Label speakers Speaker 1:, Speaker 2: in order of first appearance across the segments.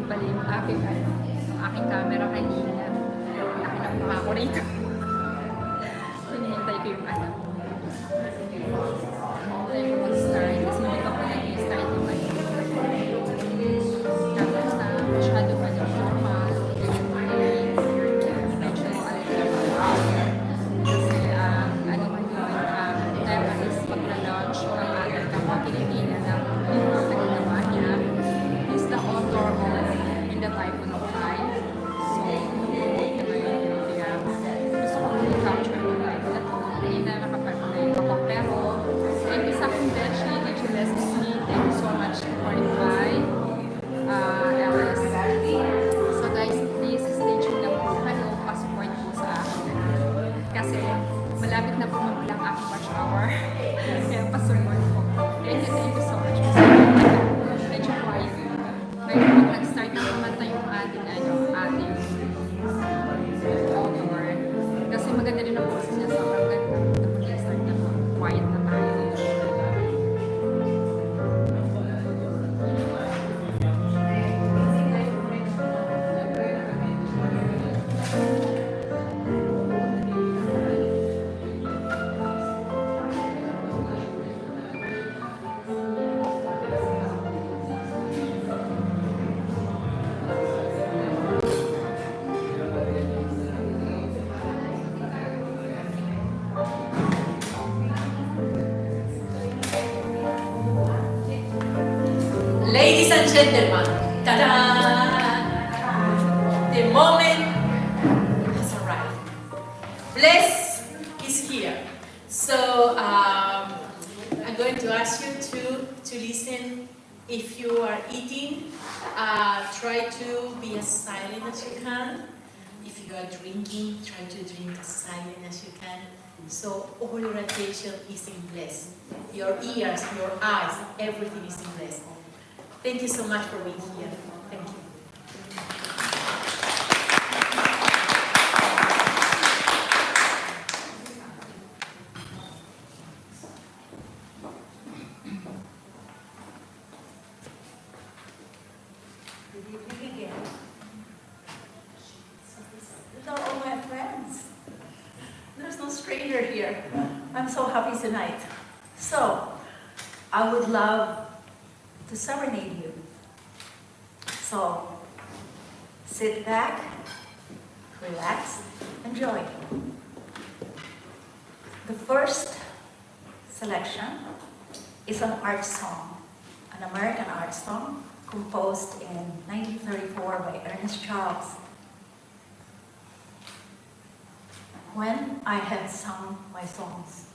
Speaker 1: pala yung aking camera kanina. Laki ng mukha ko rito. Hinihintay ko yung ano. Hinihintay ko mag-start kasi hindi pa po nag-start yung ano. Tapos na masyado pa yung formal. Medyo kasi ano man yun, tema is pag-launch ng ating kapwa Pilipina ng nagagawa niya. He's the author of In the Typhoon of Life. So, kaya gusto ko i-capture yung life na ito. Hindi na nakapag-play ako. Pero, thank you sa aking beshi. Thank you, Bles Chaves-Bernstein. Thank you so much for invite. LS. So guys, please stay tuned lang po kayo. Pa-support po sa akin. Kasi, malapit na po magbilang aking watch hour. Kaya pa-support po. Thank you so much. Medyo quiet. Ngayon po, nag-start na kumanta yung ating author. Kasi maganda rin ang boses niya. Sobrang ganda. Nag-start na po. Quiet na tayo.
Speaker 2: Ladies and gentlemen, ta-da! The moment has arrived. Bles is here. So I'm going to ask you to listen. If you are eating, try to be as silent as you can. If you are drinking, try to drink as silent as you can. So all your attention is in Bles. Your ears, your eyes, everything is in Bles. Thank you so much for being here. Thank you.
Speaker 3: Good evening again. These are all my friends. There's no stranger here. I'm so happy tonight. So, I would love to serenade you. So, sit back, relax, enjoy. The first selection is an art song, an American art song composed in 1934 by Ernest Charles. When I had sung my songs.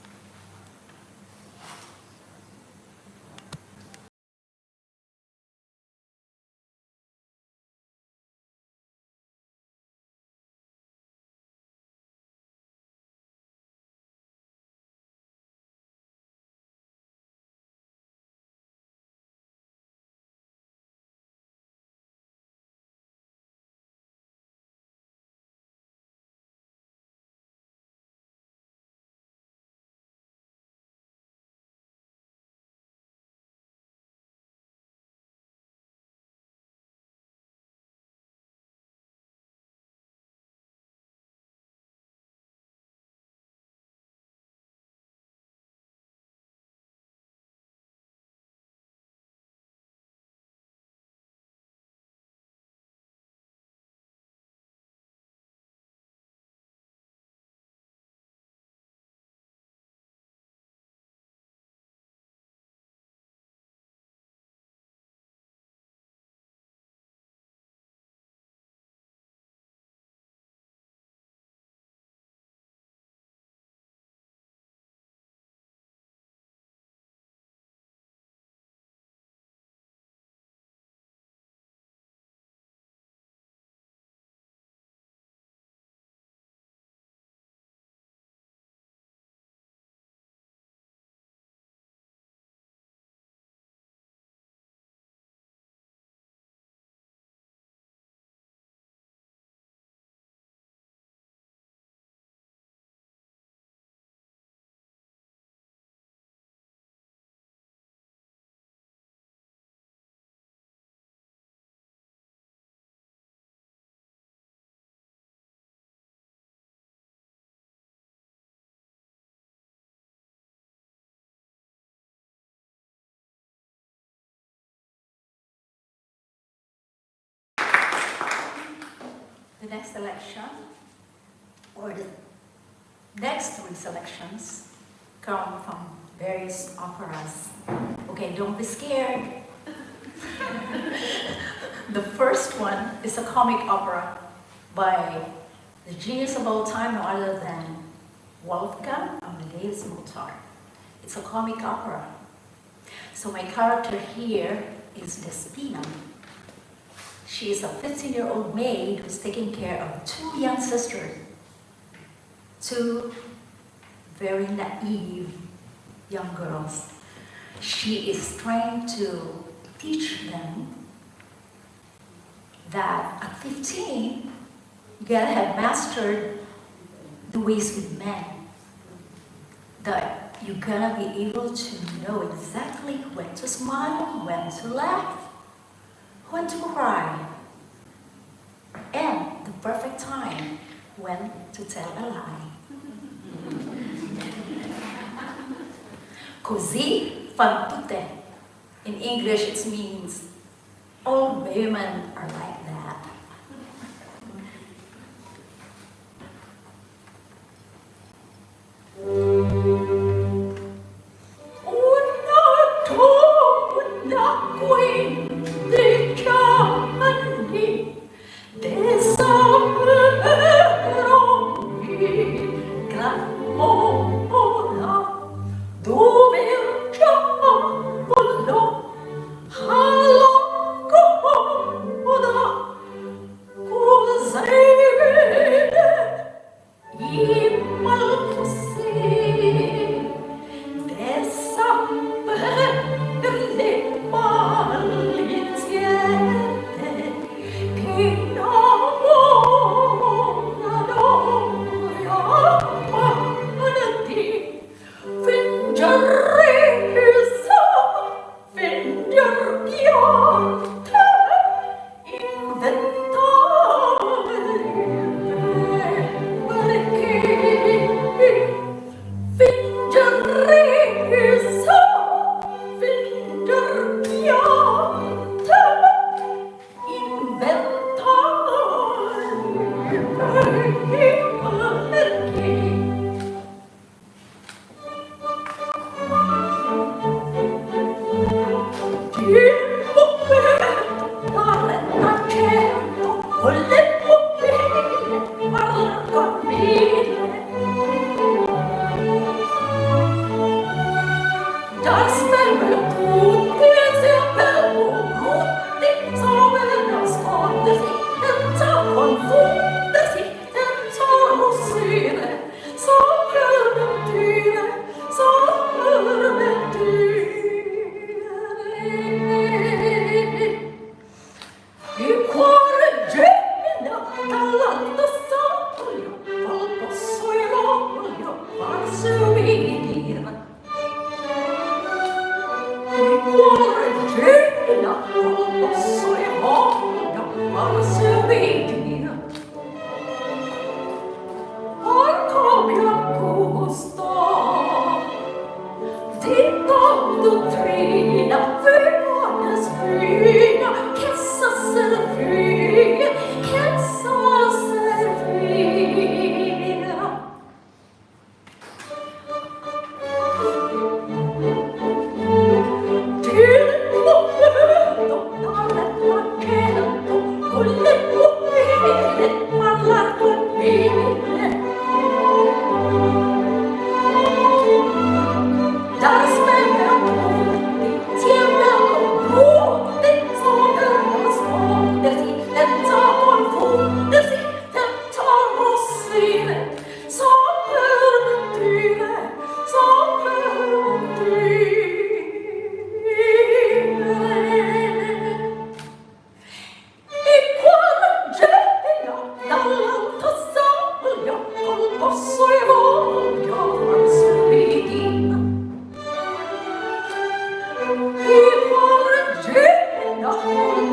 Speaker 3: next selection, or the next three selections, come from various operas. Okay, don't be scared. The first one is a comic opera by the genius of all time, no other than Wolfgang Amadeus Mozart. It's a comic opera. So my character here is Despina. She is a 15-year-old maid who's taking care of two young sisters, two very naive young girls. She is trying to teach them that at 15, you gotta have mastered the ways with men. That you're gonna be able to know exactly when to smile, when to laugh, when to cry, and the perfect time when to tell a lie. Così fan tutte. In English, it means all women are like that.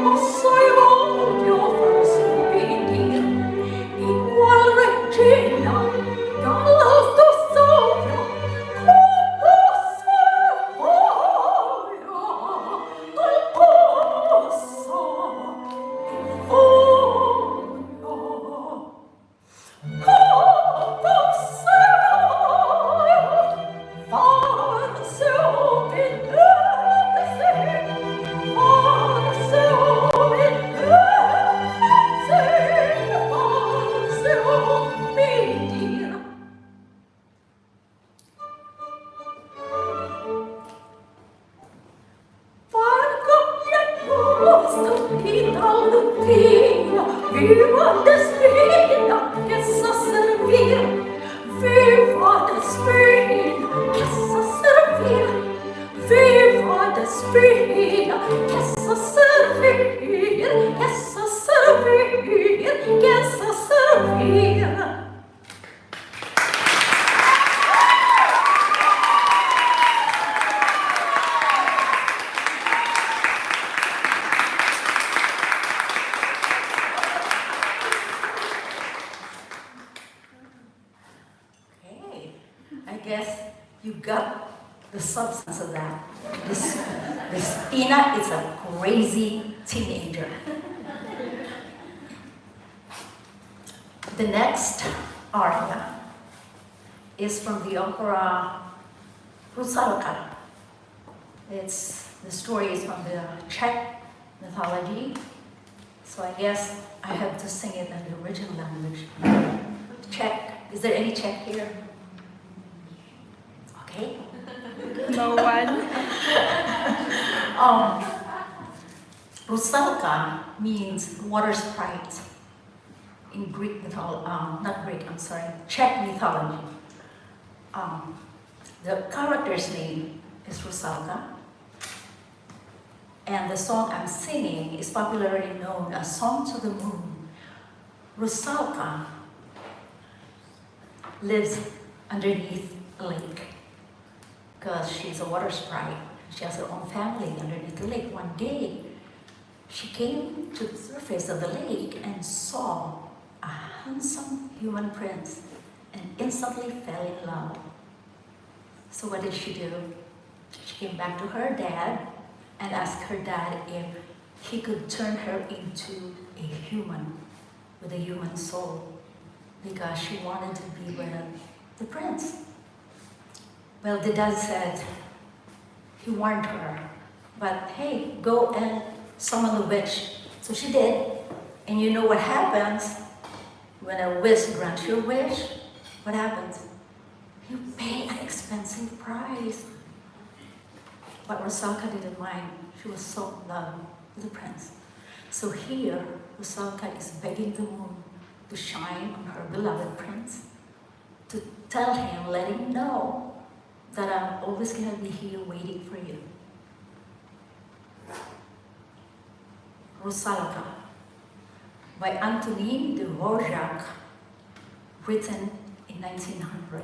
Speaker 4: Posso io voglio
Speaker 3: Viva despedida que se servir. Viva despedida que se servir. Viva despedida que se servir. Que se servir. Que se servir. Okay, I guess you got the substance of that. This Ina is a crazy teenager. The next aria is from the opera Rusalka. The story is from the Czech mythology, so I guess I have to sing it in the original language. Czech. Is there any Czech here? Okay.
Speaker 1: No one.
Speaker 3: Rusalka means water sprite in Greek mythology, not Greek, I'm sorry, Czech mythology. The character's name is Rusalka, and the song I'm singing is popularly known as Song to the Moon. Rusalka lives underneath a lake because she's a water sprite. She has her own family underneath the lake. One day, she came to the surface of the lake and saw a handsome human prince and instantly fell in love. So what did she do? She came back to her dad and asked her dad if he could turn her into a human with a human soul because she wanted to be with the prince. Well, the dad said, he warned her, but hey, go and summon the witch. So she did. And you know what happens when a witch grants your wish? What happens? You pay an expensive price. But Rusalka didn't mind. She was so in love with the prince. So here, Rusalka is begging the moon to shine on her beloved prince, to tell him, let him know that I'm always going to be here waiting for you. Rusalka by Antonin de Dvorak, written in 1900.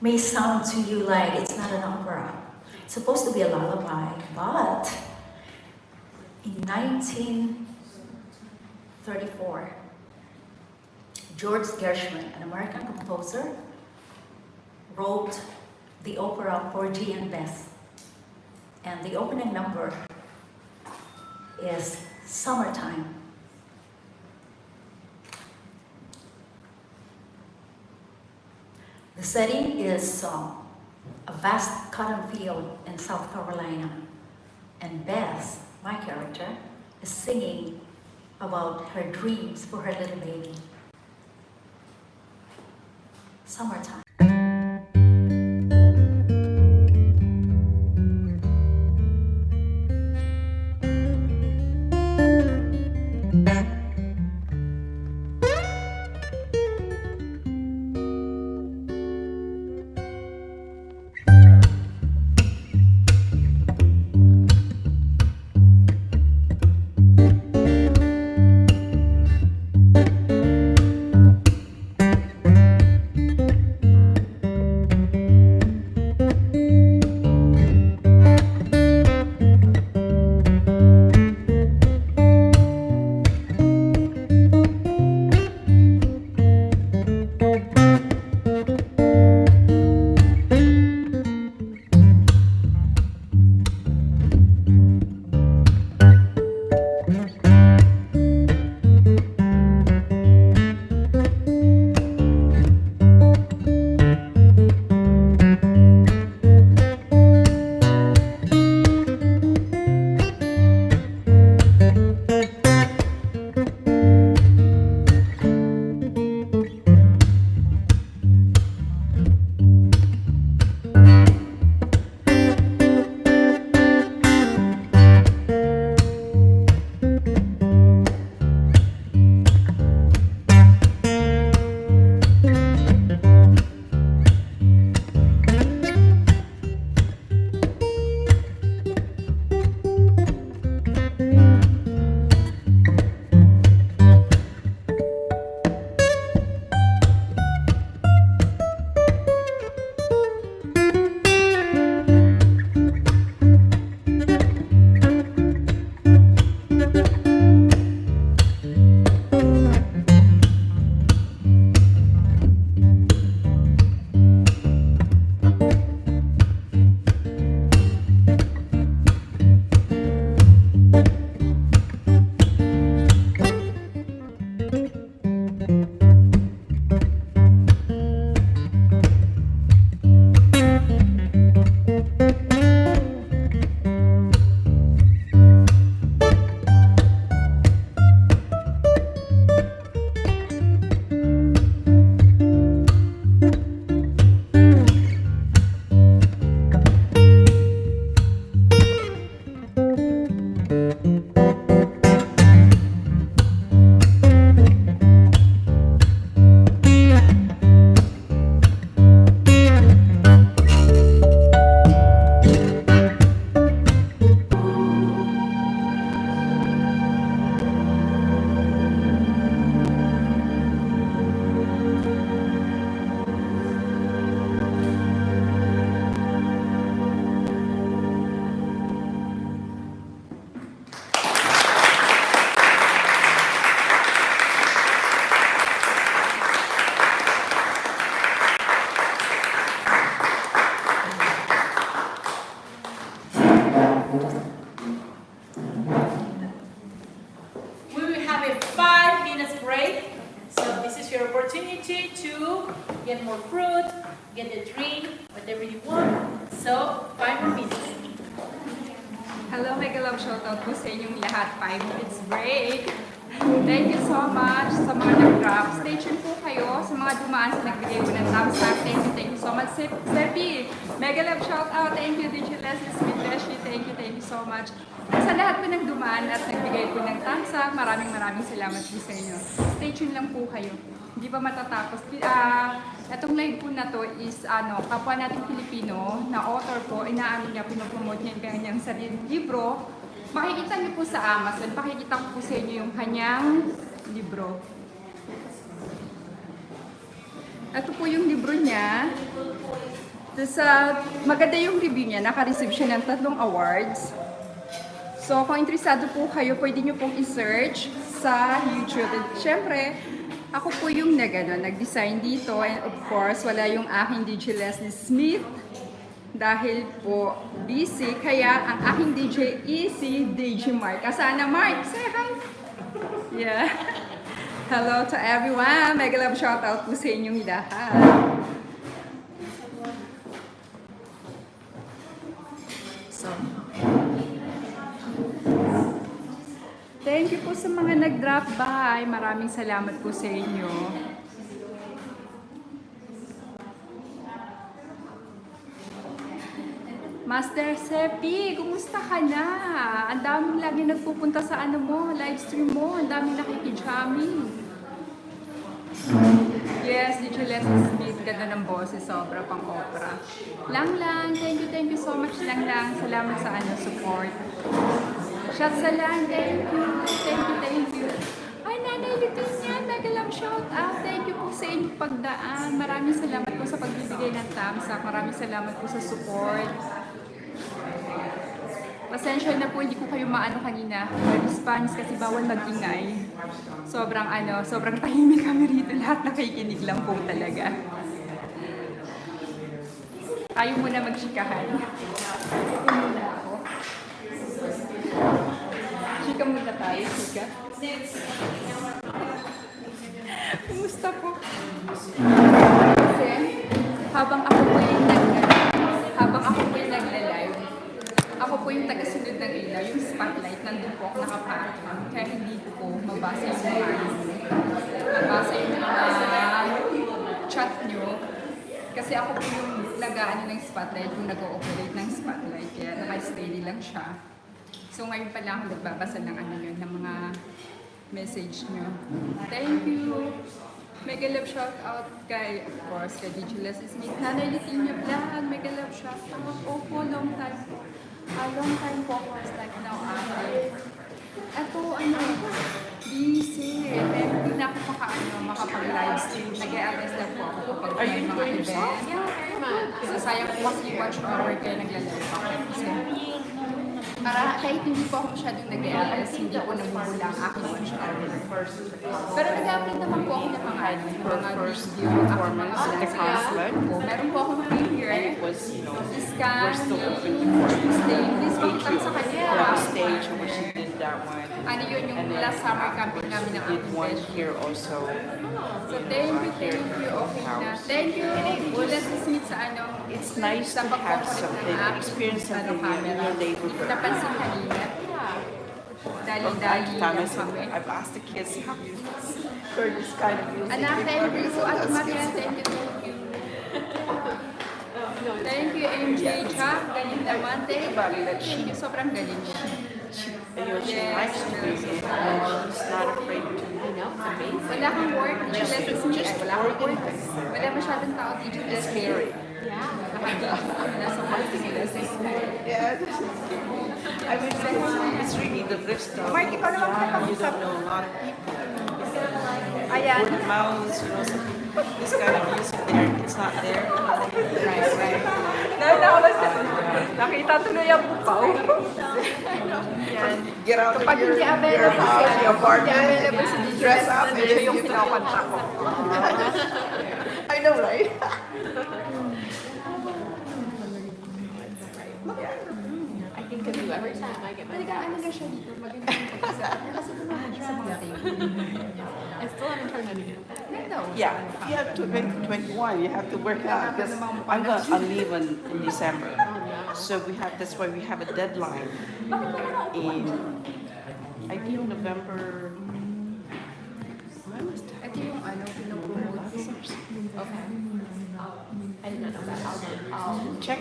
Speaker 3: May sound to you like it's not an opera. It's supposed to be a lullaby, but in 1934, George Gershwin, an American composer, wrote the opera Porgy and Bess. And the opening number is Summertime. The setting is a vast cotton field in South Carolina. And Bess, my character, is singing about her dreams for her little baby. Summertime.
Speaker 1: Hello, mega love shoutout po sa inyong lahat. 5 minutes break. Thank you so much sa mga nag-drop. Stay tuned po kayo sa mga dumaan sa nagbigay po ng thumbs up. Thank you so much. Sepi, mega love shoutout. Thank you, DJ Leslie Smith. Thank you so much. Sa lahat po ng dumaan at nagbigay po ng thumbs up, maraming salamat po sa inyo. Stay tuned lang po kayo. Hindi pa matatapos. Itong live po na to is kapwa nating Pilipino na author po, inaamin niya, pinopromote niya yung kanyang sariling libro. Makikita niyo po sa Amazon, pakikita ko po sa inyo yung kanyang libro. Ito po yung libro niya. Maganda yung review niya, naka-receive siya ng 3 awards. So kung interesado po kayo, pwede niyo pong i-search sa YouTube. Siyempre, ako po yung nag-design dito, and of course, wala yung aking DJ Leslie Smith dahil po busy, kaya ang aking DJ is si DJ Mark. Asana Mark, say hi! Yeah. Hello to everyone! Mega love shoutout po sa inyong lahat. So, thank you po sa mga nag-drop by. Maraming salamat po sa inyo. Master Sepi, kumusta ka na? Ang daming lagi nagpupunta sa live stream mo. Ang daming nakikijamming. Yes, DJ Leslie Smith, ganda ng boses, sobra pang opera. Lang, thank you so much lang. Salamat sa support. Shout sa lang, thank you. Ay, Nanay Lutinia, mega love shout out. Thank you po sa inyong pagdaan. Maraming salamat po sa pagbibigay ng thumbs up. Maraming salamat po sa support. Pasensya na po, hindi ko kayo maano kanina. Spanish kasi bawal mag-ingay. Sobrang tahimik kami rito. Lahat nakikinig lang po talaga. Ayaw mo na magsikahan. Ito muna ako. Chika muna tayo, chika. Kumusta po? Kasi, habang ako po yung nagla-live, ako po yung taga-sunod ng ilaw, yung spotlight, nandun po ako nakapatong. Kaya hindi ko po mabasa yung chat nyo. Kasi ako po yung ng spotlight, yung nag-ooperate ng spotlight. Kaya naka-steady lang siya. So ngayon pa lang ako nagbabasa ng ng mga message nyo. Thank you! Mega love shout out kay, of course, kay DJ Leslie Smith. Nanay Lutinia Vlog, mega love shout out. Opo, long time po. Long time po, first time now ate. Ito, busy. Hindi na ako makapag-live stream. Nag-i-address lang po ako kapag may mga event. So sayang po kasi watch hour kaya naglalaro ako. Para kahit hindi po ako masyadong nag-i-address, hindi po namumula ang aking watch hour. Pero nag-upload naman po ako ng mga video, performance at the concert. Meron po akong premiere. This coming Tuesday. Please pakitang sa kanya.
Speaker 4: Stage where she did that one.
Speaker 1: Ano yun, yung last summer camping namin ng
Speaker 4: Did
Speaker 1: aking
Speaker 4: one
Speaker 1: besh.
Speaker 4: here also.
Speaker 1: So thank you. Okay na. Thank you. Let's meet sa
Speaker 4: It's nice to have something, experience something in your neighborhood.
Speaker 1: Napansin kanina. Dali-dali lang kami.
Speaker 4: I've asked the kids for this kind of music.
Speaker 1: Anak, thank you. Ate Maria, thank you. Thank you, MJ Chuck. Galing naman. Thank you. Sobrang galing siya.
Speaker 4: She likes to music and she's not afraid to.
Speaker 1: Wala kang work. Wala kang work. Wala masyadong tao dito.
Speaker 4: It's scary.
Speaker 1: Nasa party
Speaker 4: Yeah. I mean, it's really the risk of
Speaker 1: Mark, ikaw naman
Speaker 4: you don't know a lot of people.
Speaker 1: Ayan.
Speaker 4: Word of mouth, some people, this kind of music there, it's not there.
Speaker 1: Right. Nakita tuloy ang bukaw. Yan.
Speaker 4: Get out of
Speaker 1: Kapag
Speaker 4: your
Speaker 1: hindi available
Speaker 4: house,
Speaker 1: siya,
Speaker 4: your apartment,
Speaker 1: available si DJ,
Speaker 4: dress up, and
Speaker 1: siya yung
Speaker 4: just
Speaker 1: kinakanta ko.
Speaker 4: I know, right?
Speaker 5: I can do every time I get my
Speaker 1: Ano na siya dito? Maganda yung pag-isa. Kasi tumahan siya sa mga table.
Speaker 5: I still haven't turned any in.
Speaker 4: Yeah, you have to 21. You have to work out because I'm leaving in December. So that's why we have a deadline in, I think November, when was that?
Speaker 1: Ito yung ano, pinopromote.
Speaker 5: Okay. I did not know that. I'll
Speaker 4: Check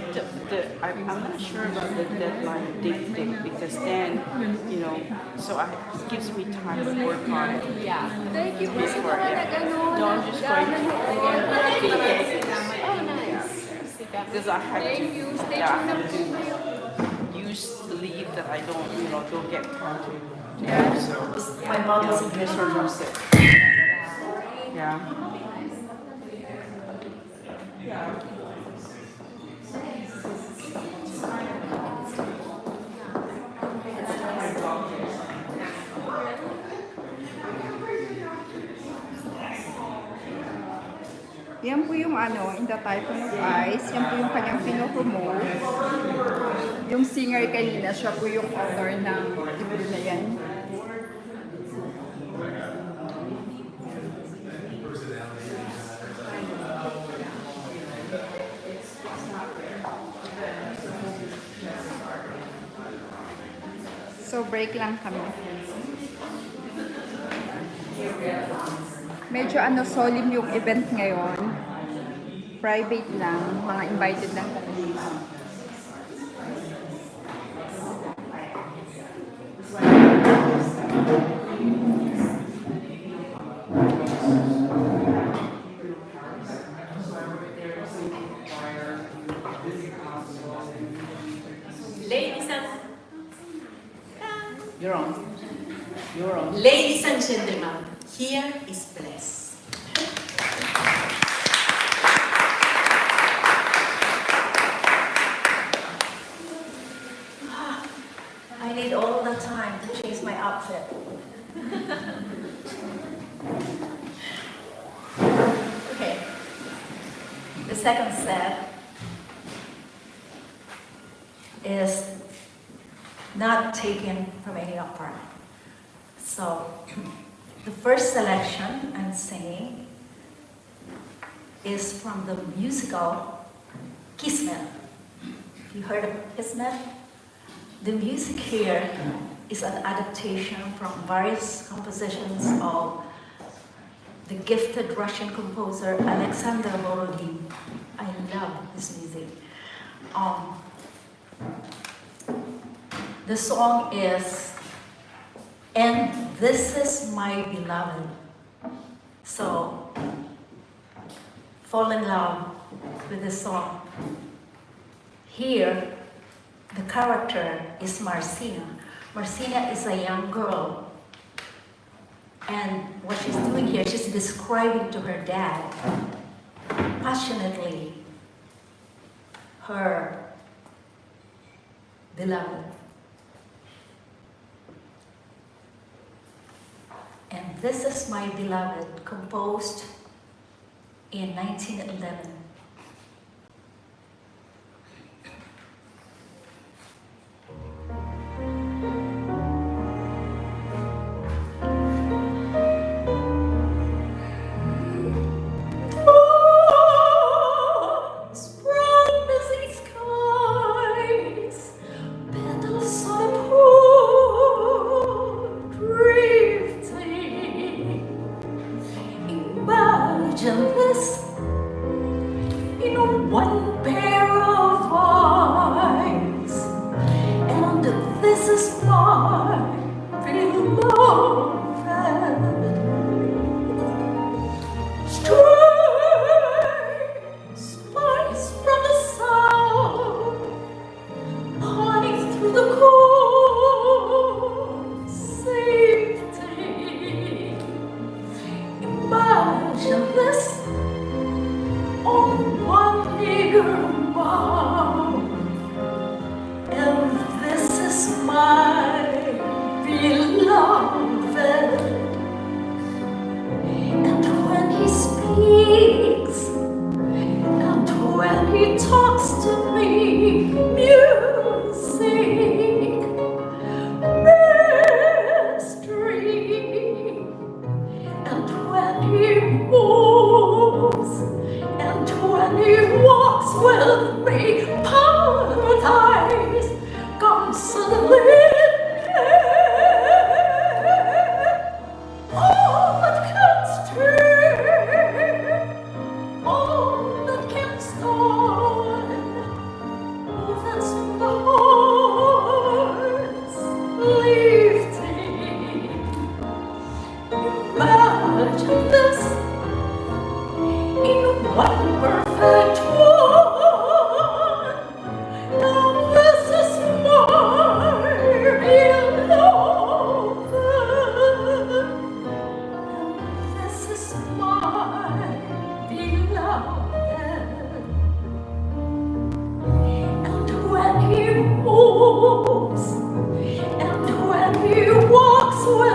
Speaker 4: I'm not sure about the deadline date thing because then, so it gives me time to work on it.
Speaker 5: yeah.
Speaker 1: Thank you po sa
Speaker 4: Before,
Speaker 1: mga
Speaker 4: yeah.
Speaker 1: nag-ano.
Speaker 4: No, I'm just going to
Speaker 5: Oh, nice.
Speaker 4: because I have
Speaker 1: Thank
Speaker 4: to,
Speaker 1: you. Stay
Speaker 4: yeah, I
Speaker 1: tuned na
Speaker 4: have
Speaker 1: po kayo.
Speaker 4: to use the leave that I don't get time to have. So,
Speaker 3: My mom was
Speaker 4: this sort of sick. Yeah.
Speaker 6: Yan po yung in the Typhoon of Ice, yan po yung kanyang pinopromote. Yung singer kanina, siya po yung author ng libro na yan. So break lang kami. Medyo solemn yung event ngayon. Private lang, mga invited lang kami.
Speaker 2: Ladies and
Speaker 4: You're on. You're on.
Speaker 2: Ladies and gentlemen, here is Bles.
Speaker 3: I need all the time to change my outfit. Okay. The second set is not taken from any opera. So, the first selection I'm singing is from the musical Kismet. You heard of Kismet? The music here is an adaptation from various compositions of the gifted Russian composer Alexander Borodin. I love his music. The song is "And This Is My Beloved." So, fall in love with the song. Here, the character is Marcina. Marcina is a young girl. And what she's doing here, she's describing to her dad, passionately, her beloved. And This Is My Beloved, composed in 1911. Imagine this in one pair of eyes, and this is my beloved. Strange spice from the south, honey through the cold safety. Imagine this on one eager mouth, and this is my beloved.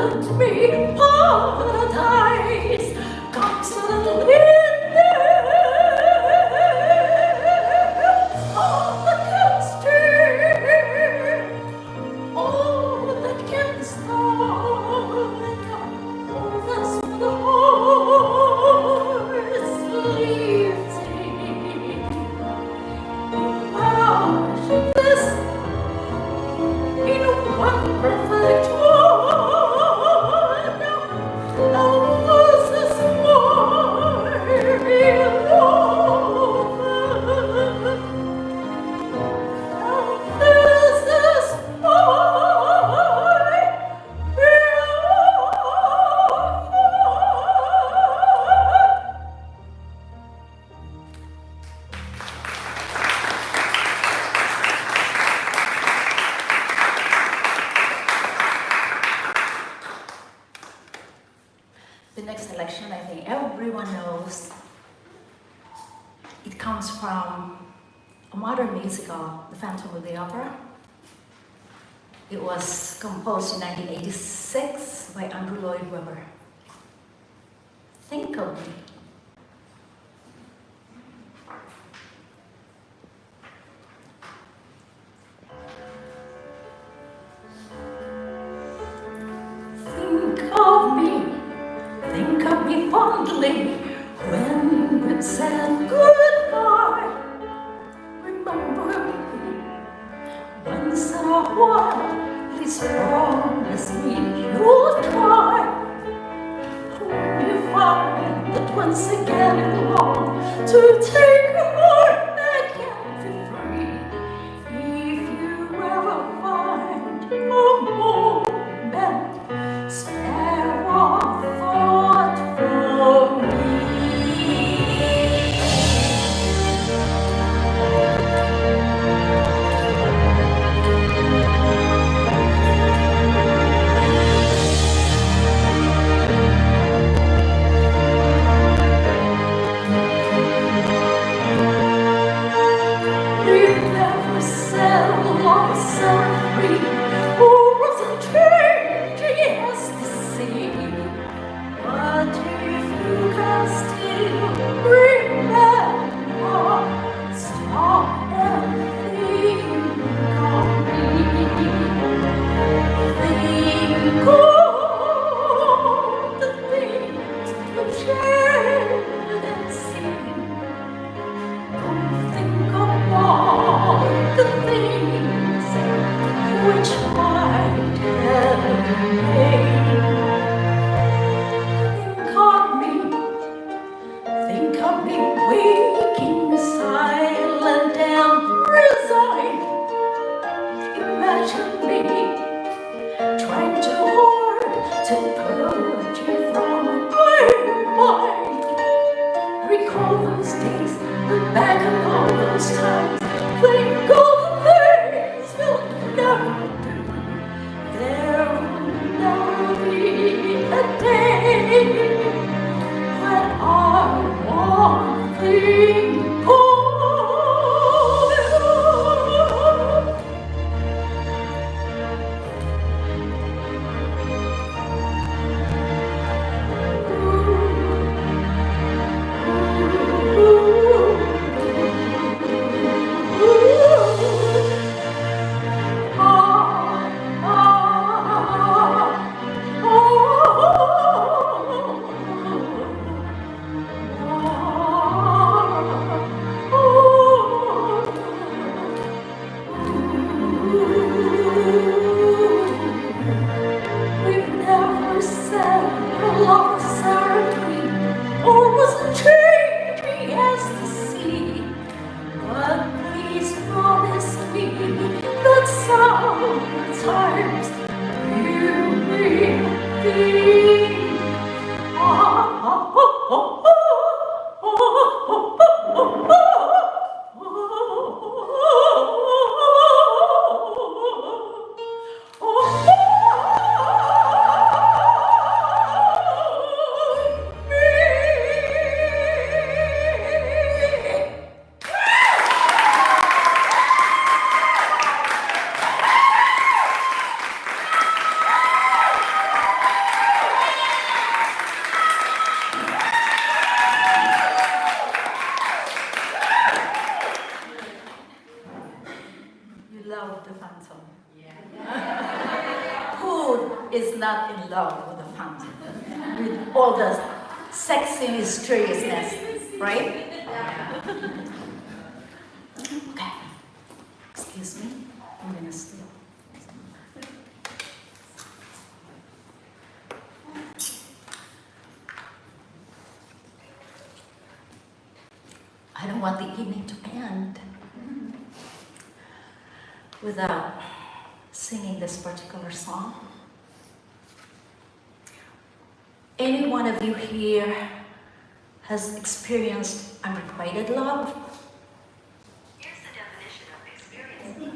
Speaker 3: promised me paradise comes a little in there. All that can steer, all that can start, all that's for the heart's leaving. This in one perfect one, now this is my love. Now this is my love. The next selection, I think everyone knows. It comes from a modern musical, The Phantom of the Opera. It was composed in 1986 by Andrew Lloyd Webber. Think of me. Think of me fondly when we said goodbye. Remember me once in a while. Please promise me you'll try. When you find that once again you long to take your heart back and be free. If you ever find a moment, spare one thought for me. We've never said love is set free, or wasn't changing as the sea. But if you can still remember, stop and think of me. Think of the things we've shared and seen. Don't think of all the things which might have been. Think of me waking silent and resigned. Imagine me trying too hard to purge you from my mind. Recall those days, look back on all those times. Think of the things we'll never do. There will never be a day when I won't think of you. We've never said love was certainly or wasn't changing as the sea. But please promise me that sometimes you will think. is not in love with the fountain, with all the sexy mysteriousness, right? Okay. Excuse me. I'm gonna steal. I don't want the evening to end without singing this particular song. Any one of you here has experienced unrequited love?
Speaker 7: Here's the definition of experience.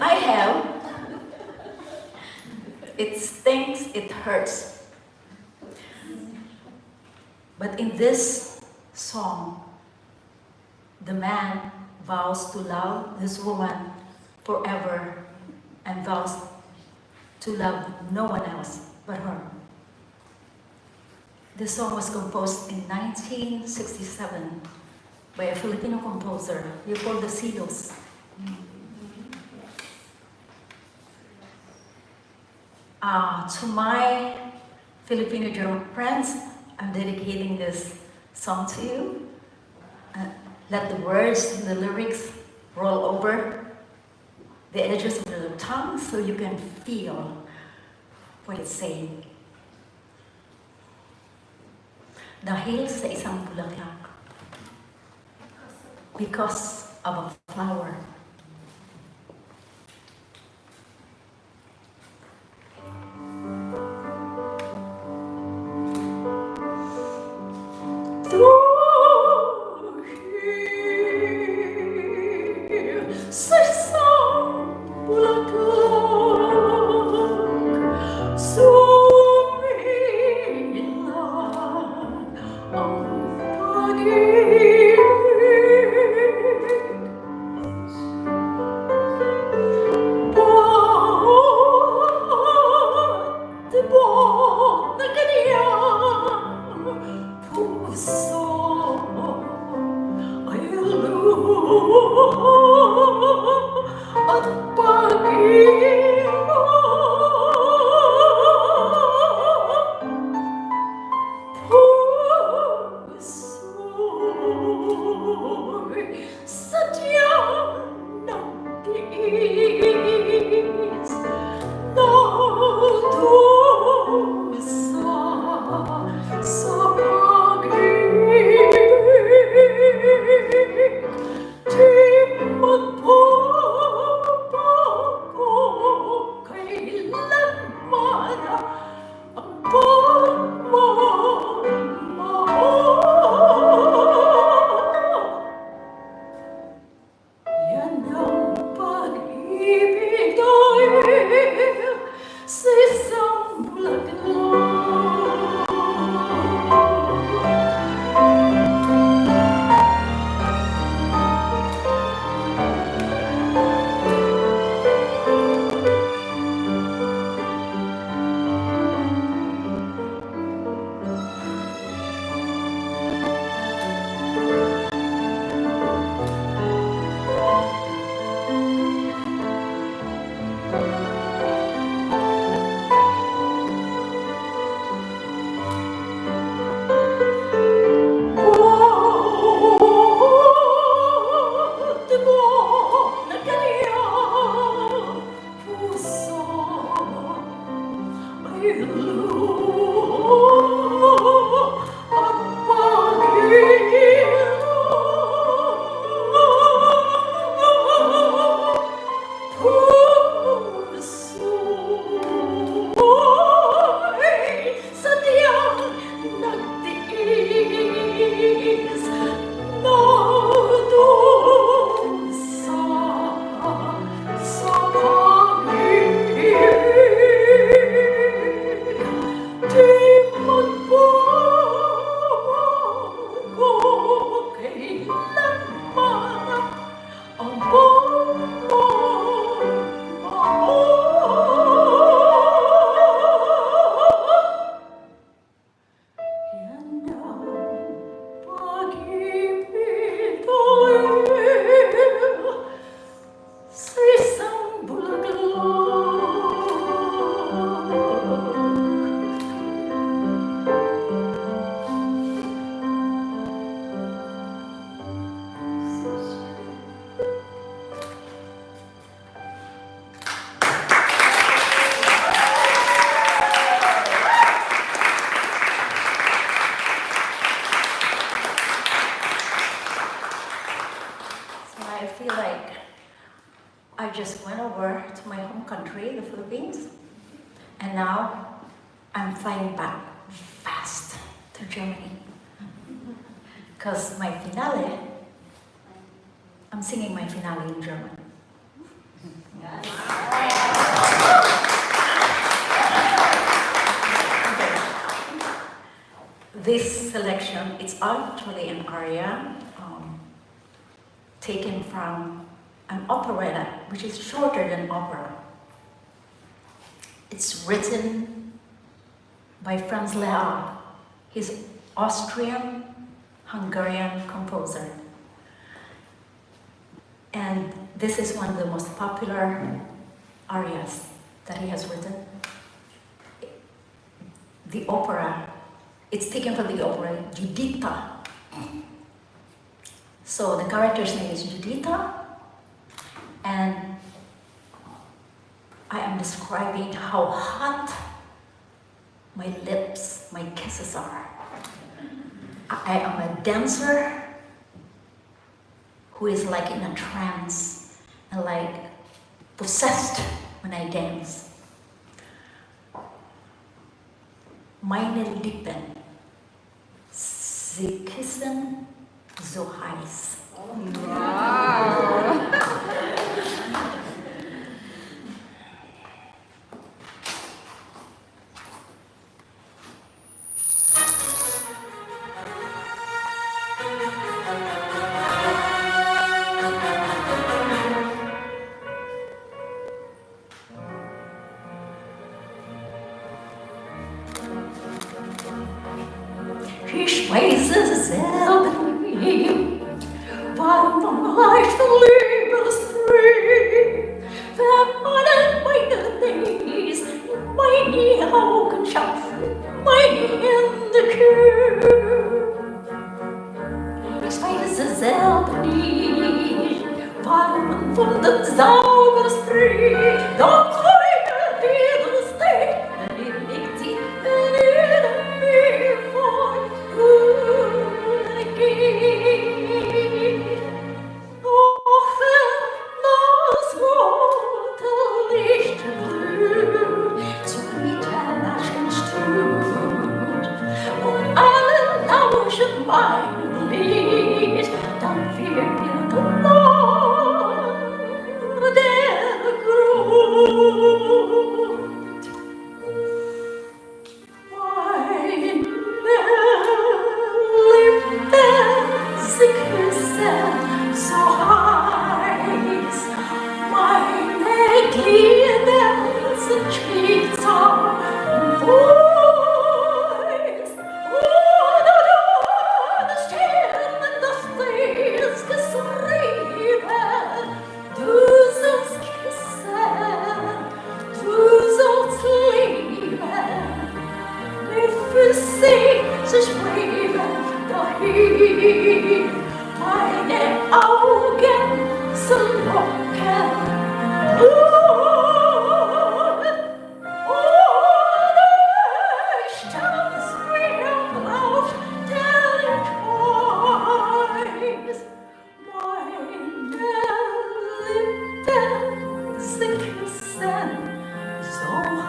Speaker 3: I have. It stings, it hurts. But in this song, the man vows to love this woman forever and vows to love no one else but her. This song was composed in 1967 by a Filipino composer, Leopoldo Silos. To my Filipino German friends, I'm dedicating this song to you. Let the words and the lyrics roll over the edges of your tongue so you can feel what it's saying. Dahil sa isang bulaklak, because of a flower. Sa isang bulaklak, sumilang ang pag-ibig. Ba't tibok na kaniyang puso ay luha at pag-ibig. Puso'y sadyang nagtiis nagdusa sa pag-ibig. Di magpapago kay feel like I just went over to my home country, the Philippines, and now I'm flying back fast to Germany. Because my finale, I'm singing my finale in German. This selection, it's actually an aria taken from an operetta, which is shorter than opera. It's written by Franz Lehár. He's Austrian-Hungarian composer. And this is one of the most popular arias that he has written. The opera, it's taken from the opera Giuditta. So the character's name is Giuditta, and I am describing how hot my lips, my kisses are. I am a dancer who is like in a trance and like possessed when I dance. Meine Lippen, sie küssen so heiß. Ich weiß es selber nie, warum leicht Liebesbrief, wenn man meine Knees, meine Augen schaut, meine Hände kühlt. Ich weiß es selber nie, warum man von dem Sauber spricht, doch keine Widersteht, wenn ihr liegt sie, wenn ihr mir vor geht. Doch wenn das rote Licht glüht, zu Mitternacht stürmt, und alle lauschen meinem Lied, dann wird mir klar der Grund. Meine Lippen, sie küssen so heiß, meine Glieder sind schweigsam und weiß. Ohne das Stern, das ist geschrieben, du sollst küssen, du sollst lieben. Die Füße, sie schweben dahin, meine Augen sind locken. Ohne Stern mir auf der ich weiß, meine Lippen, sie küssen so heiß.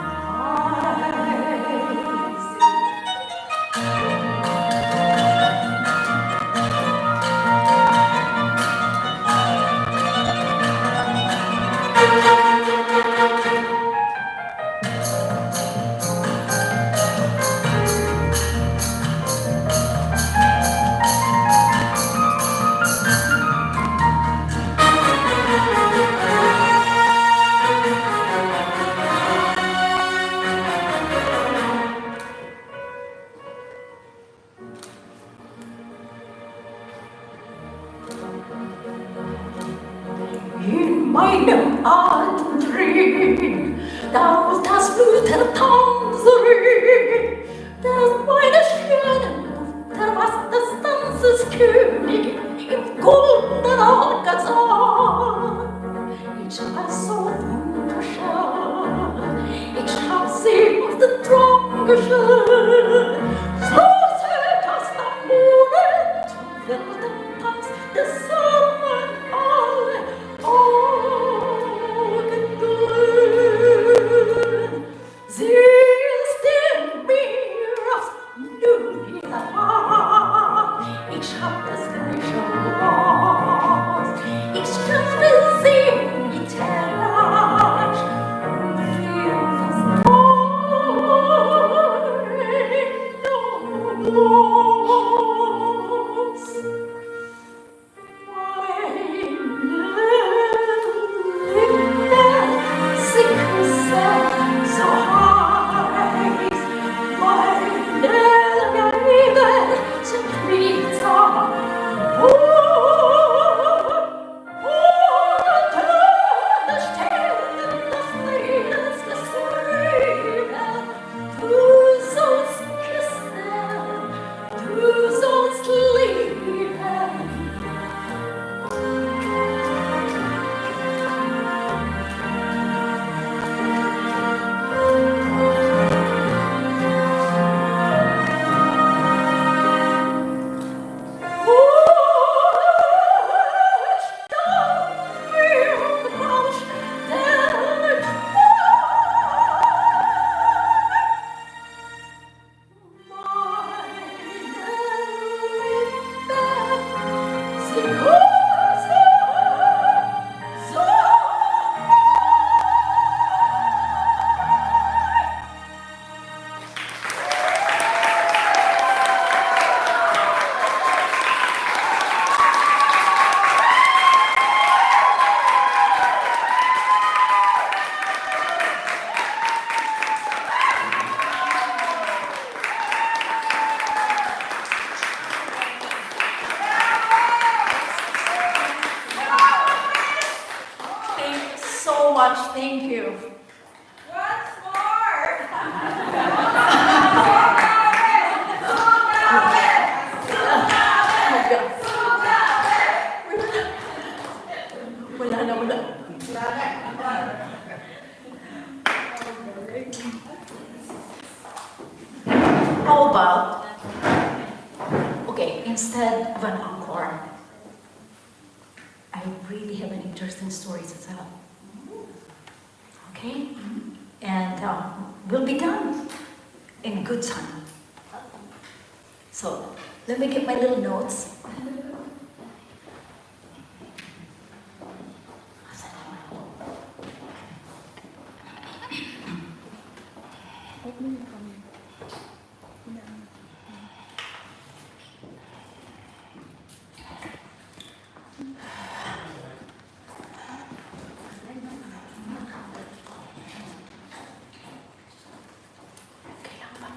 Speaker 3: In meinem Atem drin, das Blut der Tanzerin, das meine schönen Luft, der was des Tanzes Königin im goldenen Alcazar. Ich war so wunderschön, ich hab sie auf den Thron geschön, so süß aus der Mond, wird der Tanz des Sommer alle much. Thank you. Wala na, wala. How about, okay, instead of an encore, I really have an interesting story to tell. Okay? And we'll be done in good time. So, let me get my little notes. Okay lang ba?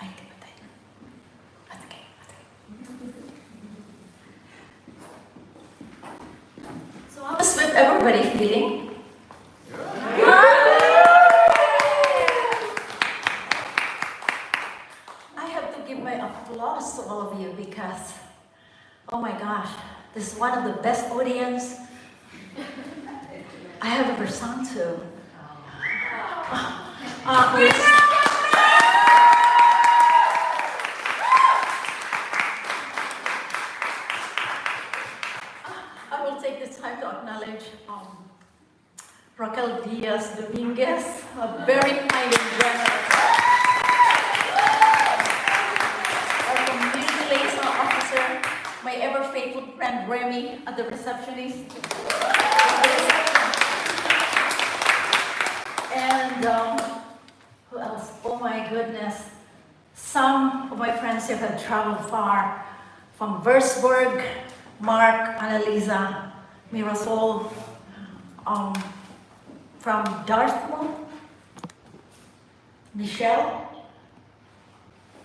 Speaker 3: Ay, hindi ba tayo? Okay. So how's with everybody feeling? I have to give my applause to all of you because, oh my gosh, this is one of the best audience I have ever sung to. I will take this time to acknowledge Raquel Diaz Dominguez, a very kind and generous. Our community liaison officer, my ever faithful friend Remy at the receptionist. And who else? Oh my goodness. Some of my friends here have traveled far from Würzburg, Mark, Annalisa, Mirasol, from Dartmouth, Michelle.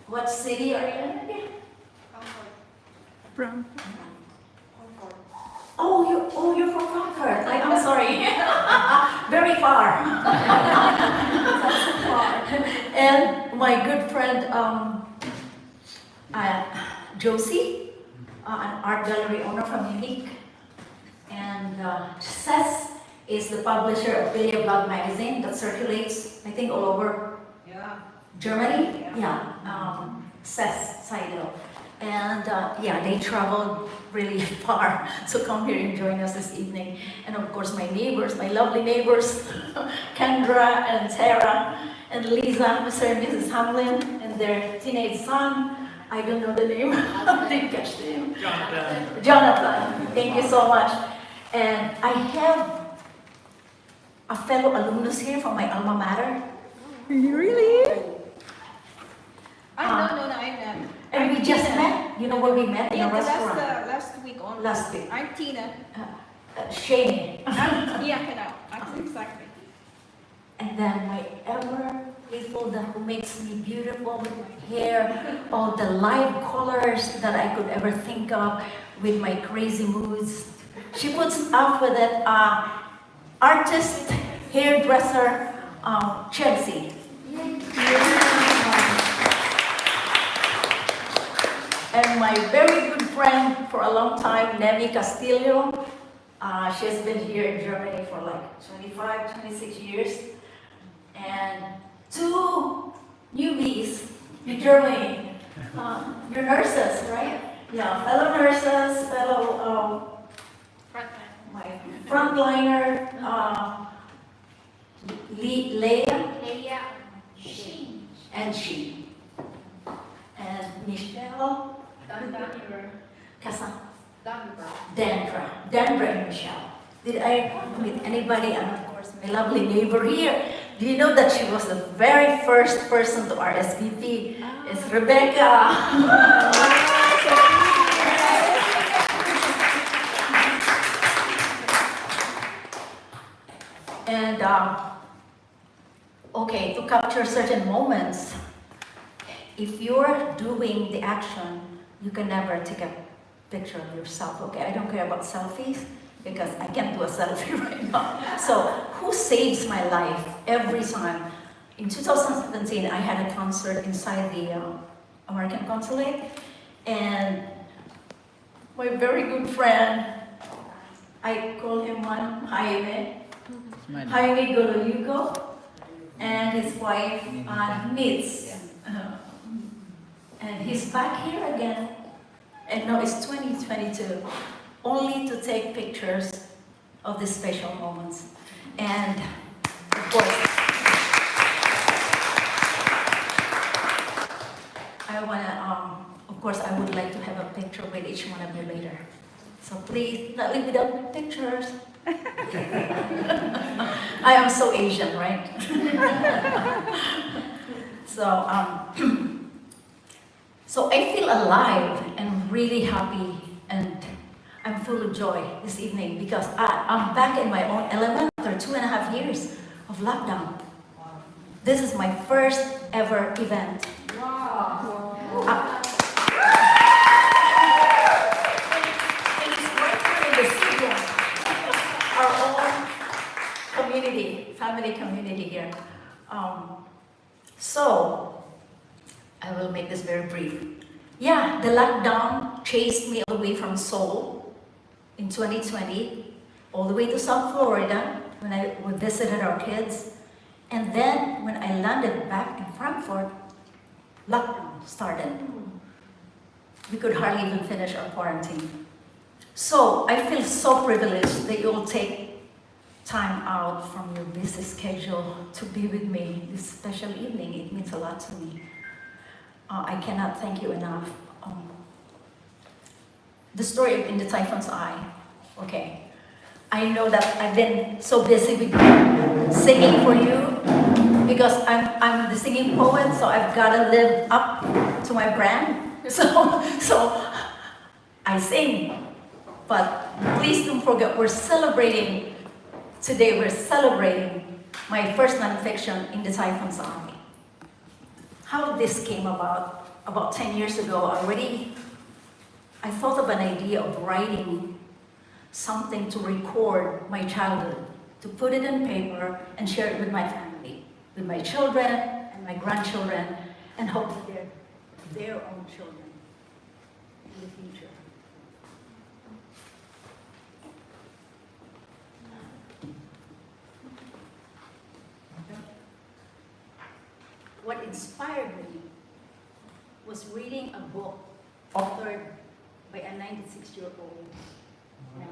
Speaker 3: What city are you in again?
Speaker 6: From
Speaker 3: You're from Frankfurt. I'm sorry. Very far. That's so far. And my good friend Josie, an art gallery owner from Munich, and Cess is the publisher of Billy Blog magazine that circulates, I think, all over Germany. Cess Seidel. And they traveled really far to come here and join us this evening. And of course, my neighbors, my lovely neighbors, Kendra and Tara and Lisa, Mr. and Mrs. Hamlin, and their teenage son. I don't know the name. I didn't catch the name. Jonathan. Thank you so much. And I have a fellow alumnus here from my alma mater.
Speaker 6: really?
Speaker 5: No, I'm not.
Speaker 3: And we just met. You know where we met? In a
Speaker 5: Yeah,
Speaker 3: restaurant.
Speaker 5: last week only.
Speaker 3: Last week.
Speaker 5: I'm Tina.
Speaker 3: Shane.
Speaker 5: Exactly.
Speaker 3: And then my ever faithful, the who makes me beautiful with my hair, all the live colors that I could ever think of with my crazy moods. She puts up with it, artist, hairdresser, Chelsea. And my very good friend for a long time, Nemi Castillo. She has been here in Germany for like 25, 26 years. And 2 newbies in Germany. You're nurses, right? Yeah, fellow nurses, fellow my frontliner, Leia, and she. And Michelle, Dandra and Michelle. Did I meet anybody? And of course, my lovely neighbor here. Do you know that she was the very first person to RSVP? It's Rebecca. And okay, to capture certain moments, if you're doing the action, you can never take a picture of yourself, okay? I don't care about selfies. because I can't do a selfie right now. So who saves my life every time? In 2017, I had a concert inside the American consulate, and my very good friend, I call him Jaime Gololiuco, and his wife, Nitz. And he's back here again, and now it's 2022, only to take pictures of these special moments. And of course, I would like to have a picture with each one of you later. So please, not leave without pictures. I am so Asian, right? So I feel alive and really happy, and I'm full of joy this evening because I'm back in my own element after 2.5 years of lockdown. This is my first ever event. Wow. And it's right here in the city, our own community, family community here. So, I will make this very brief. Yeah, the lockdown chased me away from Seoul in 2020, all the way to South Florida when we visited our kids. And then when I landed back in Frankfurt, lockdown started. We could hardly even finish our quarantine. So I feel so privileged that you will take time out from your busy schedule to be with me this special evening. It means a lot to me. I cannot thank you enough. The story of In the Typhoon's Eye. Okay. I know that I've been so busy with singing for you because I'm the singing poet, so I've got to live up to my brand. So I sing. But please don't forget, we're celebrating my first nonfiction, In the Typhoon's Eye. How this came about 10 years ago already, I thought of an idea of writing something to record my childhood, to put it in paper and share it with my family, with my children and my grandchildren, and hopefully their own children in the future. What inspired me was reading a book authored by a 96-year-old man.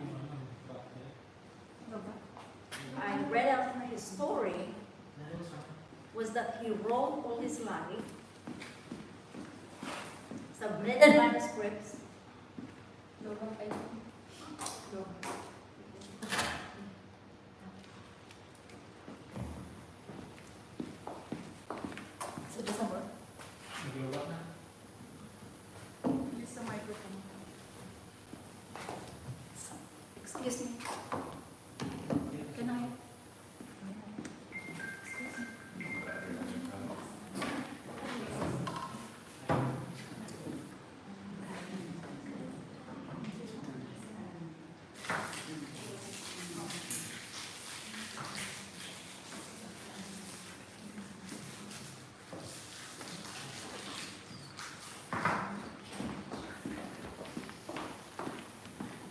Speaker 3: I read out his story was that he wrote all his life, submitted manuscripts. So does that work? Use the microphone. Excuse me. Can I? Excuse me.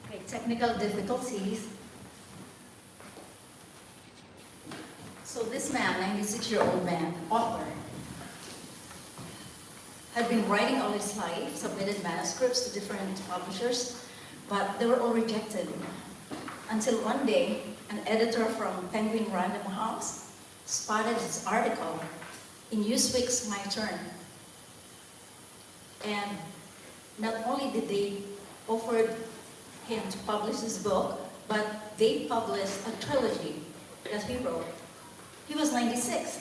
Speaker 3: Okay, technical difficulties. So this man, 96-year-old man, author, had been writing all his life, submitted manuscripts to different publishers, but they were all rejected. Until one day, an editor from Penguin Random House spotted his article in Newsweek's My Turn. And not only did they offer him to publish his book, but they published a trilogy that he wrote. He was 96.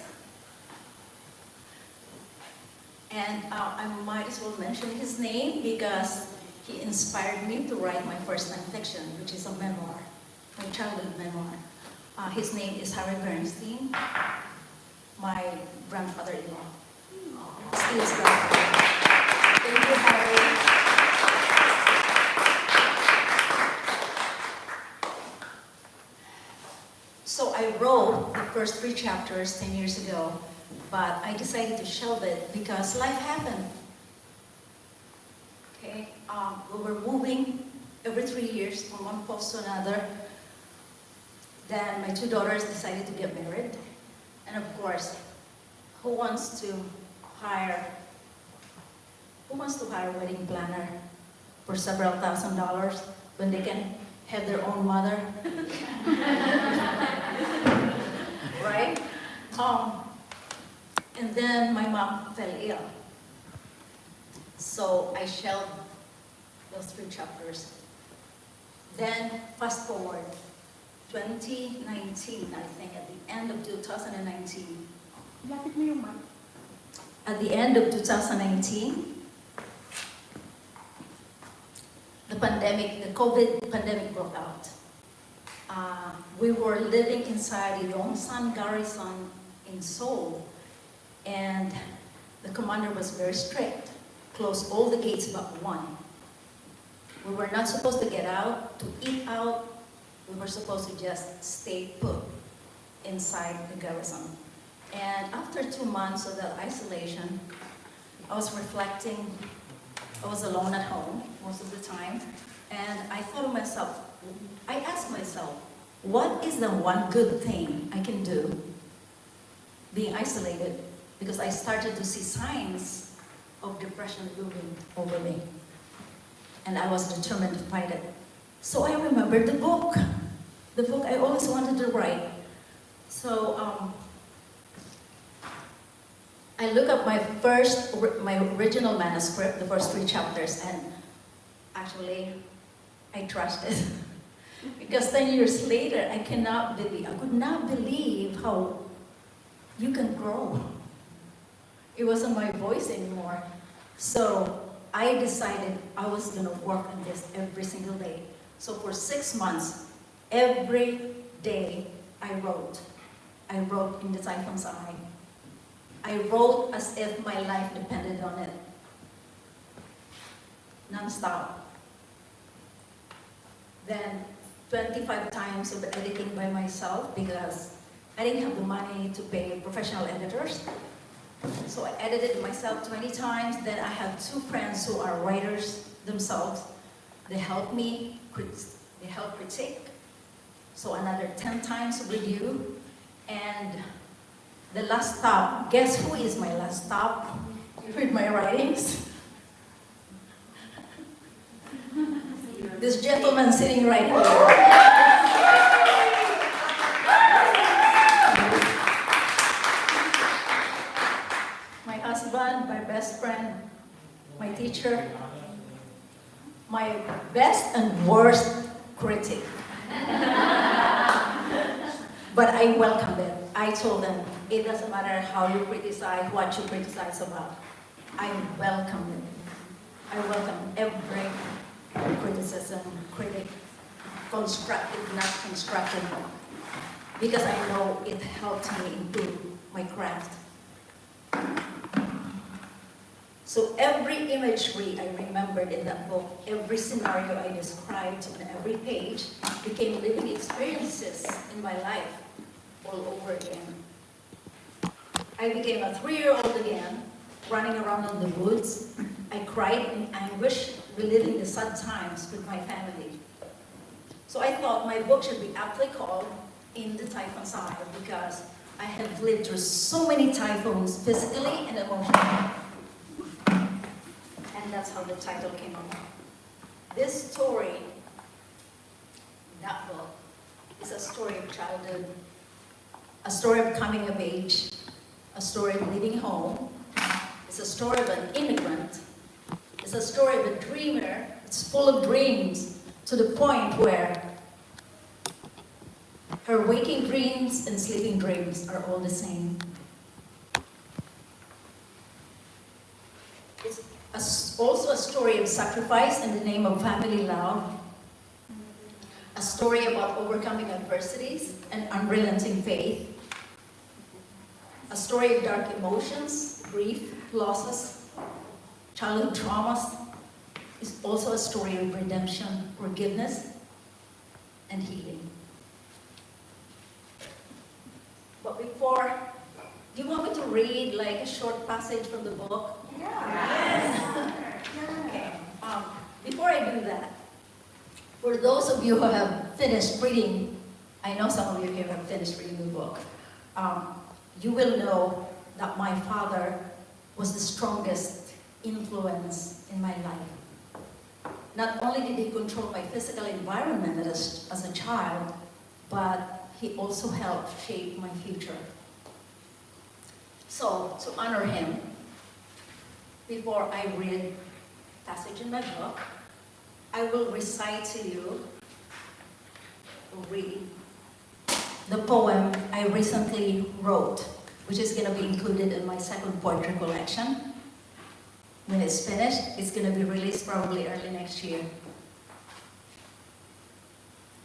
Speaker 3: And I might as well mention his name because he inspired me to write my first nonfiction, which is a memoir, my childhood memoir. His name is Harry Bernstein, my grandfather-in-law. Steve's grandfather. Thank you, Harry. So I wrote the first 3 chapters 10 years ago, but I decided to shelve it because life happened. Okay, we were moving every 3 years from one post to another. Then my 2 daughters decided to get married. And of course, who wants to hire a wedding planner for several $1,000s when they can have their own mother? Right? And then my mom fell ill. So I shelved those 3 chapters. Then fast forward, 2019, I think, at the end of 2019.
Speaker 6: Lapit mo yung mic.
Speaker 3: At the end of 2019, the COVID pandemic broke out. We were living inside a Yongsan garrison in Seoul, and the commander was very strict, closed all the gates but one. We were not supposed to get out, to eat out. We were supposed to just stay put inside the garrison. And after 2 months of that isolation, I was reflecting. I was alone at home most of the time, and I thought to myself, I asked myself, what is the one good thing I can do being isolated? Because I started to see signs of depression looming over me, and I was determined to fight it. So I remembered the book I always wanted to write. So I look up my original manuscript, the first 3 chapters, and actually I trushed it. Because 10 years later, I could not believe how you can grow. It wasn't my voice anymore. So I decided I was going to work on this every single day. So for 6 months, every day I wrote. I wrote in the Typhoon's eye. I wrote as if my life depended on it. Non-stop. Then 25 times of editing by myself because I didn't have the money to pay professional editors. So I edited myself 20 times. Then I have 2 friends who are writers themselves. They help me, they help critique. So another 10 times review. And the last stop, guess who is my last stop? You read my writings? This gentleman sitting right here. My husband, my best friend, my teacher, my best and worst critic. But I welcomed it. I told them, it doesn't matter how you criticize, what you criticize about. I welcome it. I welcome every criticism, critic, constructive, not constructive, because I know it helped me improve my craft. So every imagery I remembered in that book, every scenario I described on every page became living experiences in my life all over again. I became a 3-year-old again, running around in the woods. I cried in anguish, reliving the sad times with my family. So I thought my book should be aptly called In the Typhoon's Eye because I have lived through so many typhoons, physically and emotionally. And that's how the title came about. This story, that book, is a story of childhood, a story of coming of age, a story of leaving home. It's a story of an immigrant. It's a story of a dreamer. It's full of dreams to the point where her waking dreams and sleeping dreams are all the same. It's also a story of sacrifice in the name of family love. A story about overcoming adversities and unrelenting faith. A story of dark emotions, grief, losses, childhood traumas. It's also a story of redemption, forgiveness, and healing. before, do you want me to read like a short passage from the book? Yeah. Okay. Before I do that, for those of you who have finished reading, I know some of you here have finished reading the book, you will know that my father was the strongest influence in my life. Not only did he control my physical environment as a child, but he also helped shape my future. So, to honor him, before I read passage in my book, I will recite to you, read the poem I recently wrote, which is going to be included in my second poetry collection. When it's finished, it's going to be released probably early next year.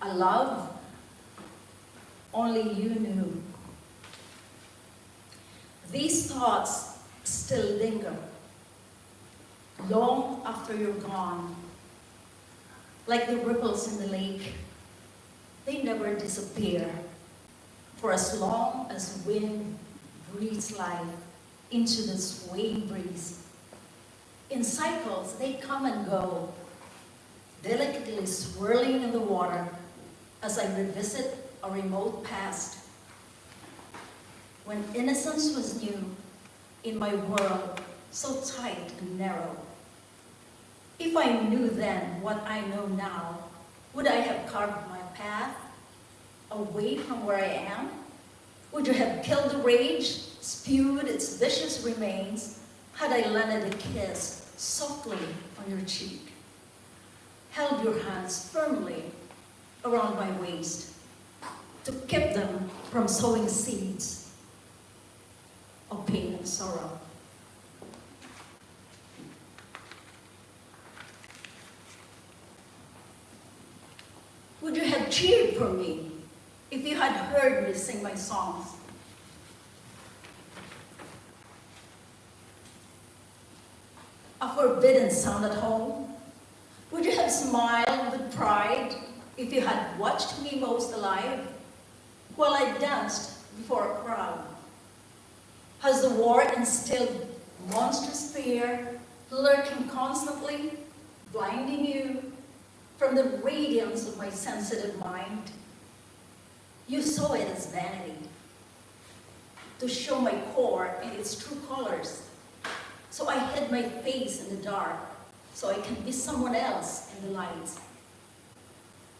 Speaker 3: A love only you knew. These thoughts still linger long after you're gone. Like the ripples in the lake, they never disappear. For as long as wind breathes life into the swaying breeze. In cycles, they come and go, delicately swirling in the water as I revisit a remote past. When innocence was new in my world, so tight and narrow. If I knew then what I know now, would I have carved my path away from where I am? Would you have killed the rage, spewed its vicious remains, had I landed a kiss softly on your cheek, held your hands firmly around my waist to keep them from sowing seeds of pain and sorrow? Would you have cheered for me if you had heard me sing my songs? A forbidden sound at home? Would you have smiled with pride if you had watched me most alive while I danced before a crowd? Has the war instilled monstrous fear, lurking constantly, blinding you from the radiance of my sensitive mind? You saw it as vanity, to show my core in its true colors. So I hid my face in the dark, so I can be someone else in the light.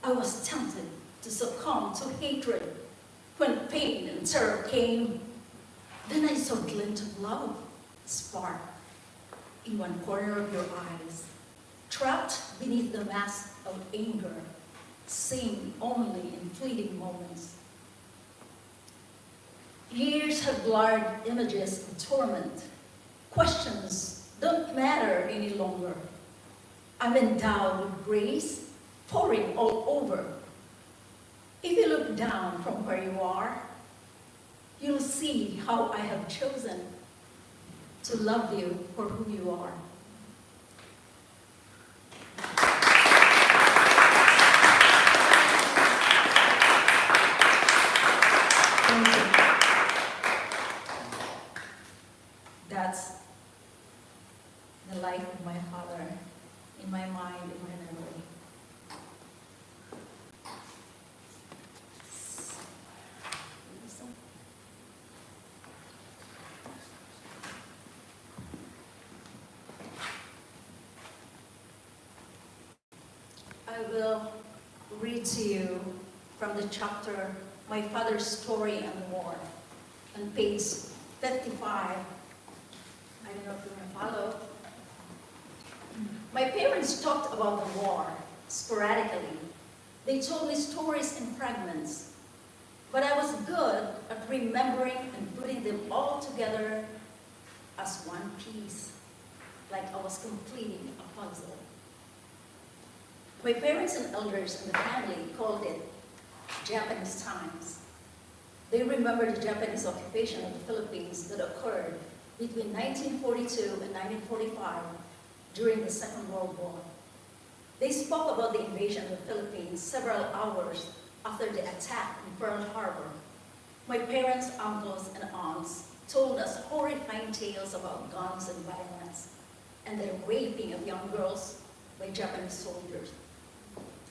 Speaker 3: I was tempted to succumb to hatred when pain and terror came. Then I saw a glint of love spark in one corner of your eyes, trapped beneath the mask of anger, seen only in fleeting moments. Years have blurred images of torment. Questions don't matter any longer. I'm endowed with grace, pouring all over. If you look down from where you are, you'll see how I have chosen to love you for who you are. Thank you. That's the life of my father in my mind, in my memory. I will read to you from the chapter, My Father's Story and War, on page 55. I don't know if you're going to follow. My parents talked about the war sporadically. They told me stories in fragments, but I was good at remembering and putting them all together as one piece, like I was completing a puzzle. My parents and elders in the family called it Japanese times. They remember the Japanese occupation of the Philippines that occurred between 1942 and 1945 during the Second World War. They spoke about the invasion of the Philippines several hours after the attack in Pearl Harbor. My parents, uncles, and aunts told us horrifying tales about guns and violence and the raping of young girls by Japanese soldiers.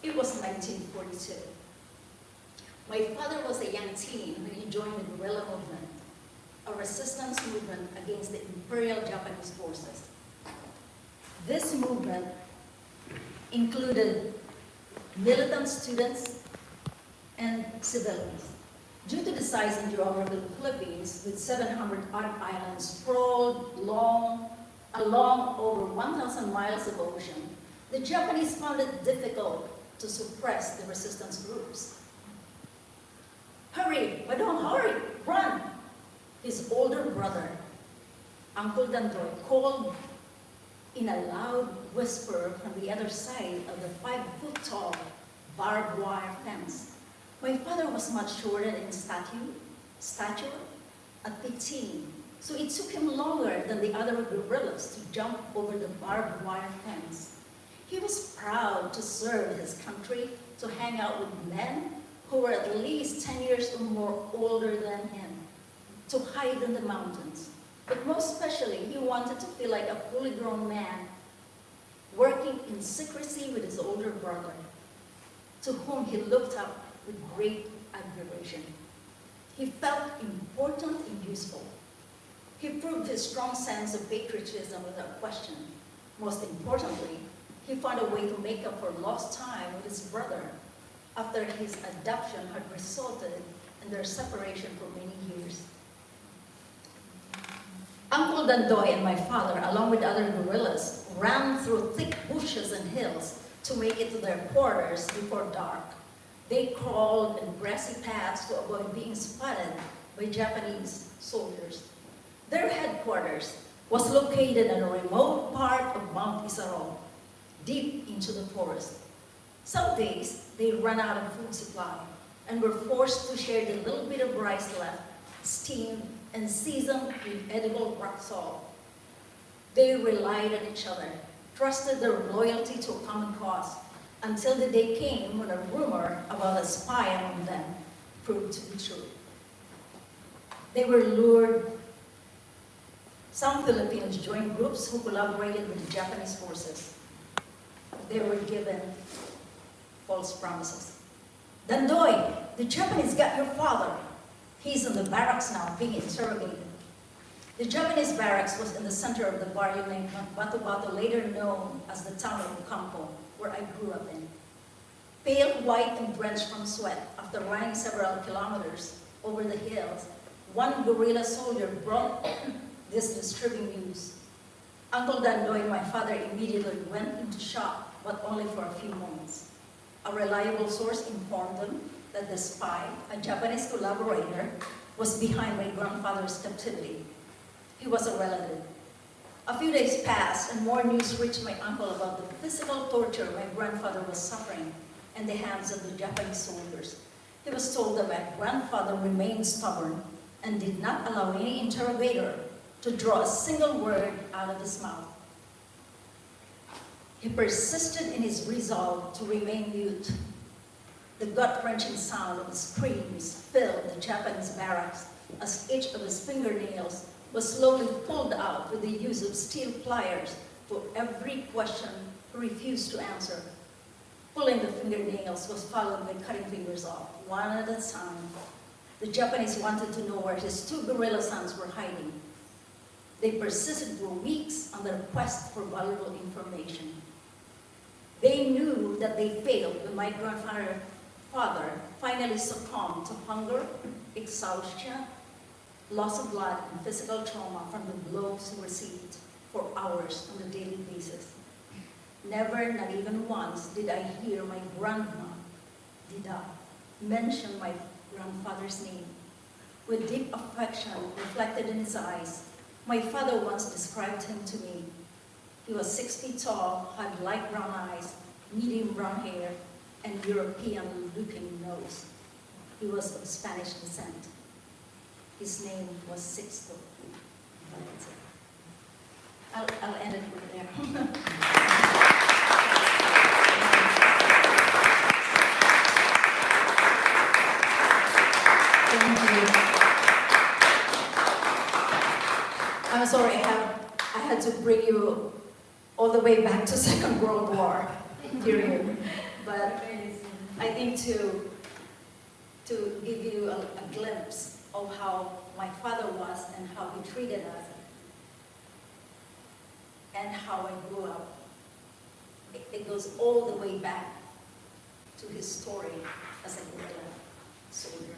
Speaker 3: It was 1942. My father was a young teen when he joined the guerrilla movement, a resistance movement against the Imperial Japanese forces. This movement included militant students and civilians. Due to the size and geography of the Philippines, with 700 odd islands sprawled along over 1,000 miles of ocean, the Japanese found it difficult to suppress the resistance groups. Hurry, but don't hurry, run! His older brother, Uncle Dandoy, called in a loud whisper from the other side of the 5-foot-tall barbed wire fence. My father was much shorter in stature at 15, so it took him longer than the other guerrillas to jump over the barbed wire fence. He was proud to serve his country, to hang out with men who were at least 10 years or more older than him, to hide in the mountains. But most especially, he wanted to feel like a fully grown man, working in secrecy with his older brother, to whom he looked up with great admiration. He felt important and useful. He proved his strong sense of patriotism without question. Most importantly, he found a way to make up for lost time with his brother after his adoption had resulted in their separation for many years. Uncle Dandoy and my father, along with other guerrillas, ran through thick bushes and hills to make it to their quarters before dark. They crawled in grassy paths to avoid being spotted by Japanese soldiers. Their headquarters was located in a remote part of Mount Isarol, deep into the forest. Some days, they ran out of food supply and were forced to share the little bit of rice left, steamed and seasoned with edible rock salt. They relied on each other, trusted their loyalty to a common cause, until the day came when a rumor about a spy among them proved to be true. They were lured. Some Filipinos joined groups who collaborated with the Japanese forces. They were given false promises. Dandoy, the Japanese got your father. He's in the barracks now, being interrogated. The Japanese barracks was in the center of the barrio named Batu-Batu, later known as the town of Ocampo, where I grew up in. Pale white and drenched from sweat, after running several kilometers over the hills, one guerrilla soldier brought this disturbing news. Uncle Dandoy and my father immediately went into shock, but only for a few moments. A reliable source informed them that the spy, a Japanese collaborator, was behind my grandfather's captivity. He was a relative. A few days passed and more news reached my uncle about the physical torture my grandfather was suffering in the hands of the Japanese soldiers. He was told that my grandfather remained stubborn and did not allow any interrogator to draw a single word out of his mouth. He persisted in his resolve to remain mute. The gut-wrenching sound of his screams filled the Japanese barracks as each of his fingernails was slowly pulled out with the use of steel pliers for every question he refused to answer. Pulling the fingernails was followed by cutting fingers off, one at a time. The Japanese wanted to know where his two guerrilla sons were hiding. They persisted for weeks on their quest for valuable information. They knew that they failed when my grandfather finally succumbed to hunger, exhaustion, loss of blood, and physical trauma from the blows he received for hours on a daily basis. Never, not even once, did I hear my grandma, Dida, mention my grandfather's name. With deep affection reflected in his eyes, my father once described him to me. He was 6 feet tall, had light brown eyes, medium brown hair, and European-looking nose. He was of Spanish descent. His name was Sixto. I'll end it with there. Thank you. I'm sorry, I had to bring you all the way back to Second World War period. But I think to give you a glimpse of how my father was and how he treated us and how I grew up. It goes all the way back to his story as a guerrilla soldier.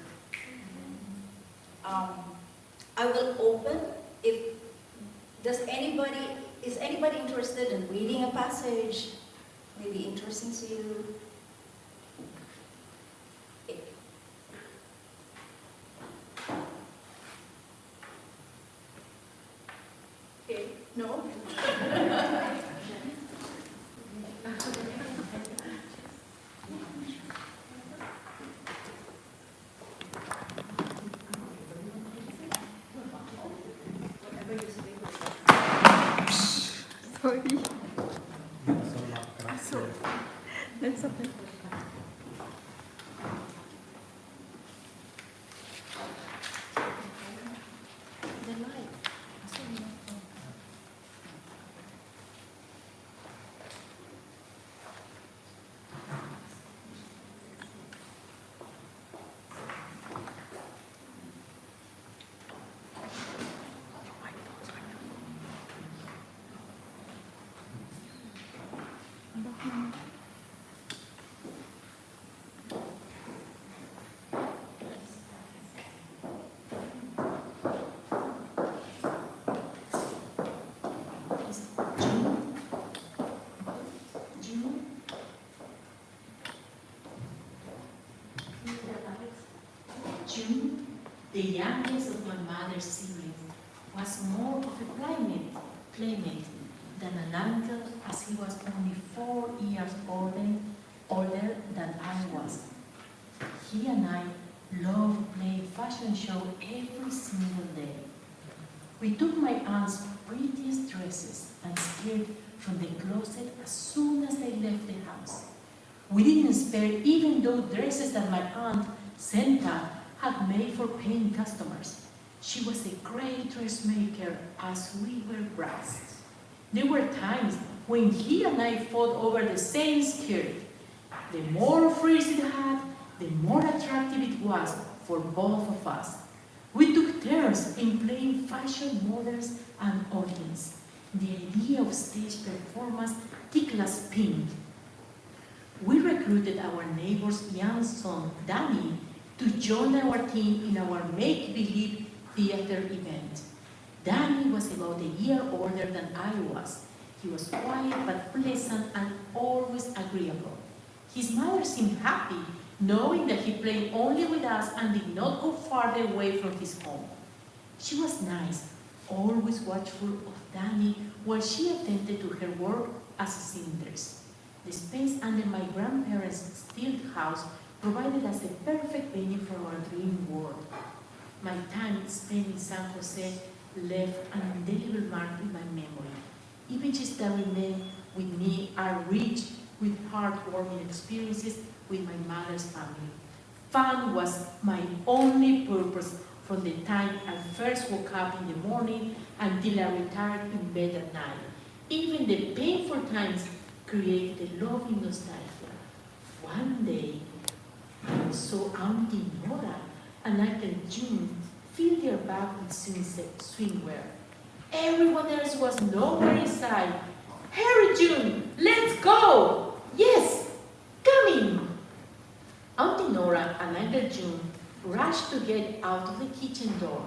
Speaker 3: I will open. Is anybody interested in reading a passage? Maybe interesting to you? Okay, no?
Speaker 6: Sorry. So, that's okay.
Speaker 2: June, the youngest of my mother's siblings, was more of a playmate than an uncle, as he was only 4 years older than I was. He and I loved playing fashion show every single day. We took my aunt's prettiest dresses and skirt from the closet as soon as they left the house. We didn't spare even those dresses that my aunt, Senta, had made for paying customers. She was a great dressmaker as we were brats. There were times when he and I fought over the same skirt. The more frills it had, the more attractive it was for both of us. We took turns in playing fashion models and audience. The idea of stage performance tickled us pink. We recruited our neighbor's young son, Danny, to join our team in our make-believe theater event. Danny was about a year older than I was. He was quiet but pleasant and always agreeable. His mother seemed happy, knowing that he played only with us and did not go farther away from his home. She was nice, always watchful of Danny while she attended to her work as a seamstress. The space under my grandparents' stilt house provided us a perfect venue for our dream world. My time spent in San Jose left an indelible mark in my memory. Images that remain with me are rich with heartwarming experiences with my mother's family. Fun was my only purpose from the time I first woke up in the morning until I retired in bed at night. Even the painful times created a loving nostalgia. One day, I saw Auntie Nora and Uncle June fill their bag with swimwear. Everyone else was nowhere in sight. Hurry, June, let's go! Yes, coming! Auntie Nora and Uncle June rushed to get out of the kitchen door.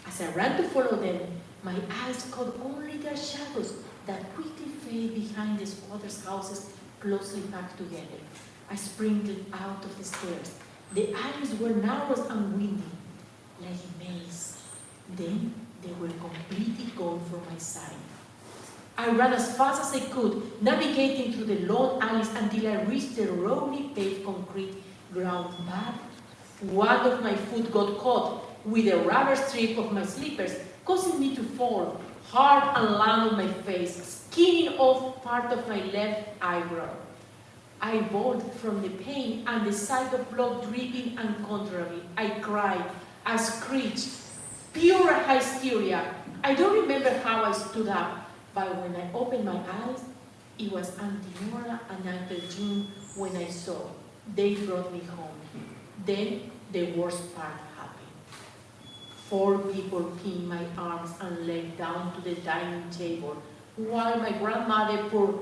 Speaker 2: As I ran to follow them, my eyes caught only their shadows that quickly fade behind the squatters' houses closely packed together. I sprinted out of the stairs. The alleys were narrow and windy, like a maze. Then they were completely gone from my sight. I ran as fast as I could, navigating through the long alleys until I reached the roughly paved concrete ground. But one of my foot got caught with a rubber strip of my slippers, causing me to fall hard and land on my face, skinning off part of my left eyebrow. I bawled from the pain and the sight of blood dripping uncontrollably. I cried, I screeched, pure hysteria. I don't remember how I stood up, but when I opened my eyes, it was Auntie Nora and Uncle June when I saw. They brought me home. Then the worst part happened. 4 people pinned my arms and laid down to the dining table, while my grandmother poured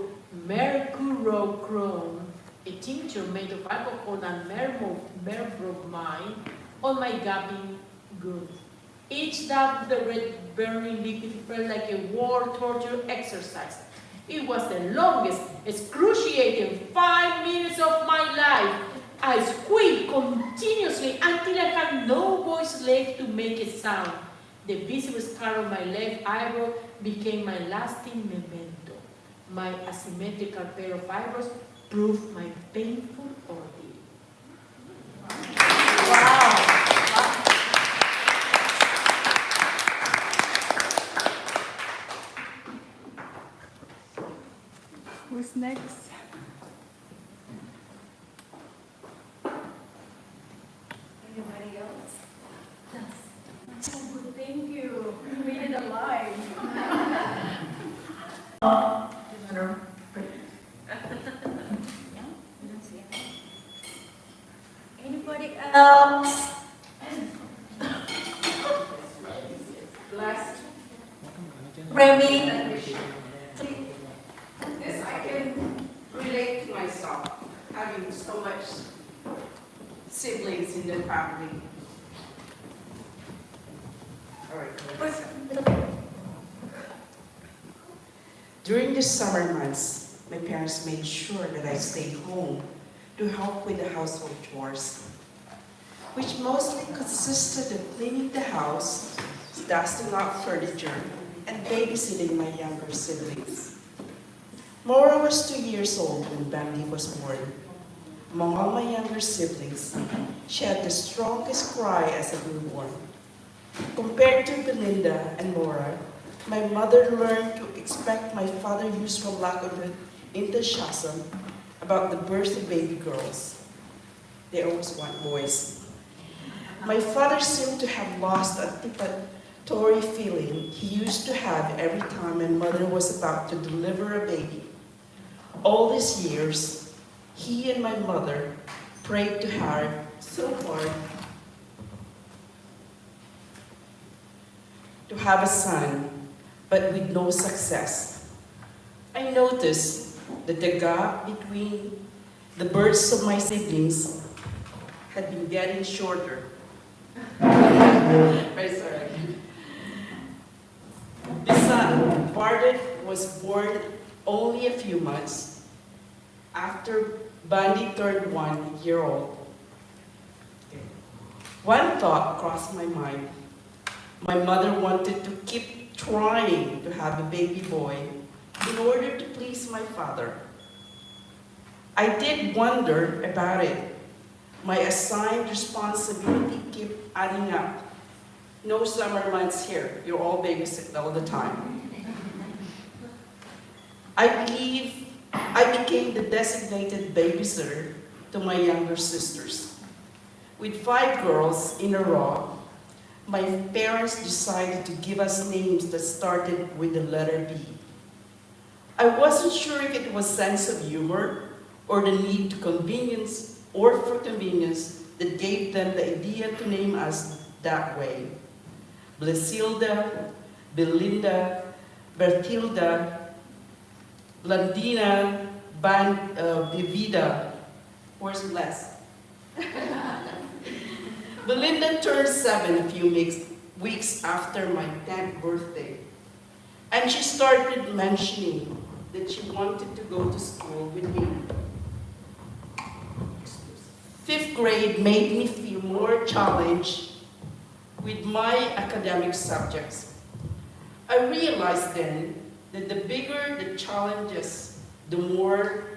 Speaker 2: mercurochrome, a tincture made of alcohol and merbromine, on my gaping wound. Each dab of the red burning liquid felt like a war torture exercise. It was the longest, excruciating 5 minutes of my life. I squeaked continuously until I had no voice left to make a sound. The visible scar on my left eyebrow became my lasting memento. My asymmetrical pair of eyebrows proved my painful ordeal.
Speaker 3: Wow.
Speaker 6: Who's next?
Speaker 3: Anybody else? Yes. So good, thank you. You made it alive. Anybody else?
Speaker 4: Last,
Speaker 3: Remy?
Speaker 4: this I can relate to myself, having so much siblings in the family. All right. During the summer months, my parents made sure that I stayed home to help with the household chores, which mostly consisted of cleaning the house, dusting off furniture, and babysitting my younger siblings. Maura was 2 years old when Bandy was born. Among all my younger siblings, she had the strongest cry as a newborn. Compared to Belinda and Maura, my mother learned to expect my father's usual lack of enthusiasm about the birth of baby girls. They always want boys. My father seemed to have lost a anticipatory feeling he used to have every time my mother was about to deliver a baby. All these years, he and my mother prayed to her so hard to have a son, but with no success. I noticed that the gap between the births of my siblings had been getting shorter. Very sorry. The son, Bardet, was born only a few months after Bandy turned 1 year old. One thought crossed my mind. My mother wanted to keep trying to have a baby boy in order to please my father. I did wonder about it. My assigned responsibility kept adding up. No summer months here. You're all babysit all the time. I believe I became the designated babysitter to my younger sisters. With 5 girls in a row, my parents decided to give us names that started with the letter B. I wasn't sure if it was sense of humor or the need to convenience or for convenience that gave them the idea to name us that way. Blesilda, Belinda, Bertilda, Blandina, Vivida. Where's Bles? Belinda turned 7 a few weeks after my 10th birthday, and she started mentioning that she wanted to go to school with me. 5th grade made me feel more challenged with my academic subjects. I realized then that the bigger the challenges, the more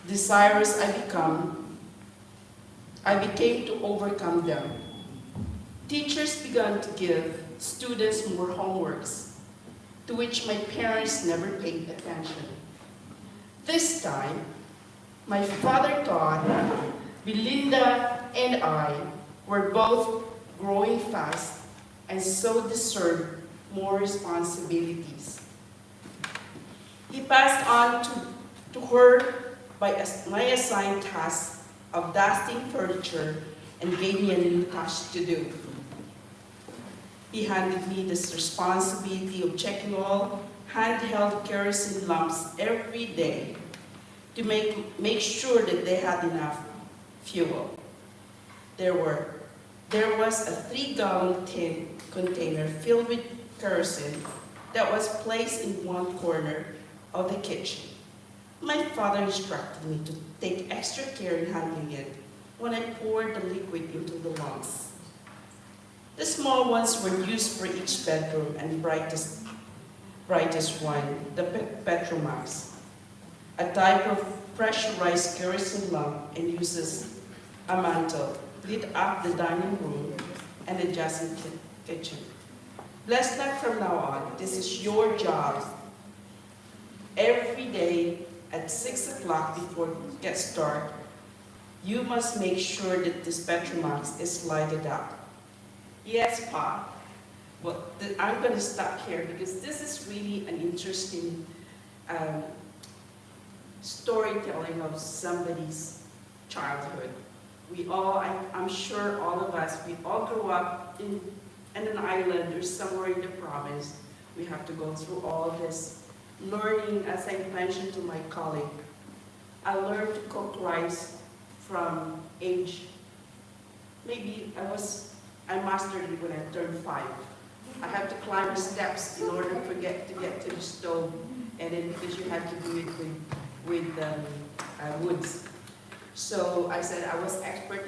Speaker 4: desirous I became to overcome them. Teachers began to give students more homeworks, to which my parents never paid attention. This time, my father thought Belinda and I were both growing fast and so deserved more responsibilities. He passed on to her my assigned task of dusting furniture and gave me a new task to do. He handed me this responsibility of checking all handheld kerosene lamps every day to make sure that they had enough fuel. There was a 3-gallon tin container filled with kerosene that was placed in one corner of the kitchen. My father instructed me to take extra care in handling it when I poured the liquid into the lamps. The small ones were used for each bedroom, and brightest one, the Petromax, a type of pressurized kerosene lamp, and uses a mantle lit up the dining room and adjacent kitchen. Bless that from now on, this is your job. Every day at 6 o'clock before it gets dark, you must make sure that this Petromax is lighted up. Yes, Pa. Well, I'm going to stop here because this is really an interesting storytelling of somebody's childhood. I'm sure all of us, we all grew up in an island or somewhere in the province. We have to go through all this learning, as I mentioned to my colleague. I learned to cook rice from age, maybe I mastered it when I turned 5. I had to climb the steps in order to get to the stove, and then because you had to do it with woods. So I said I was expert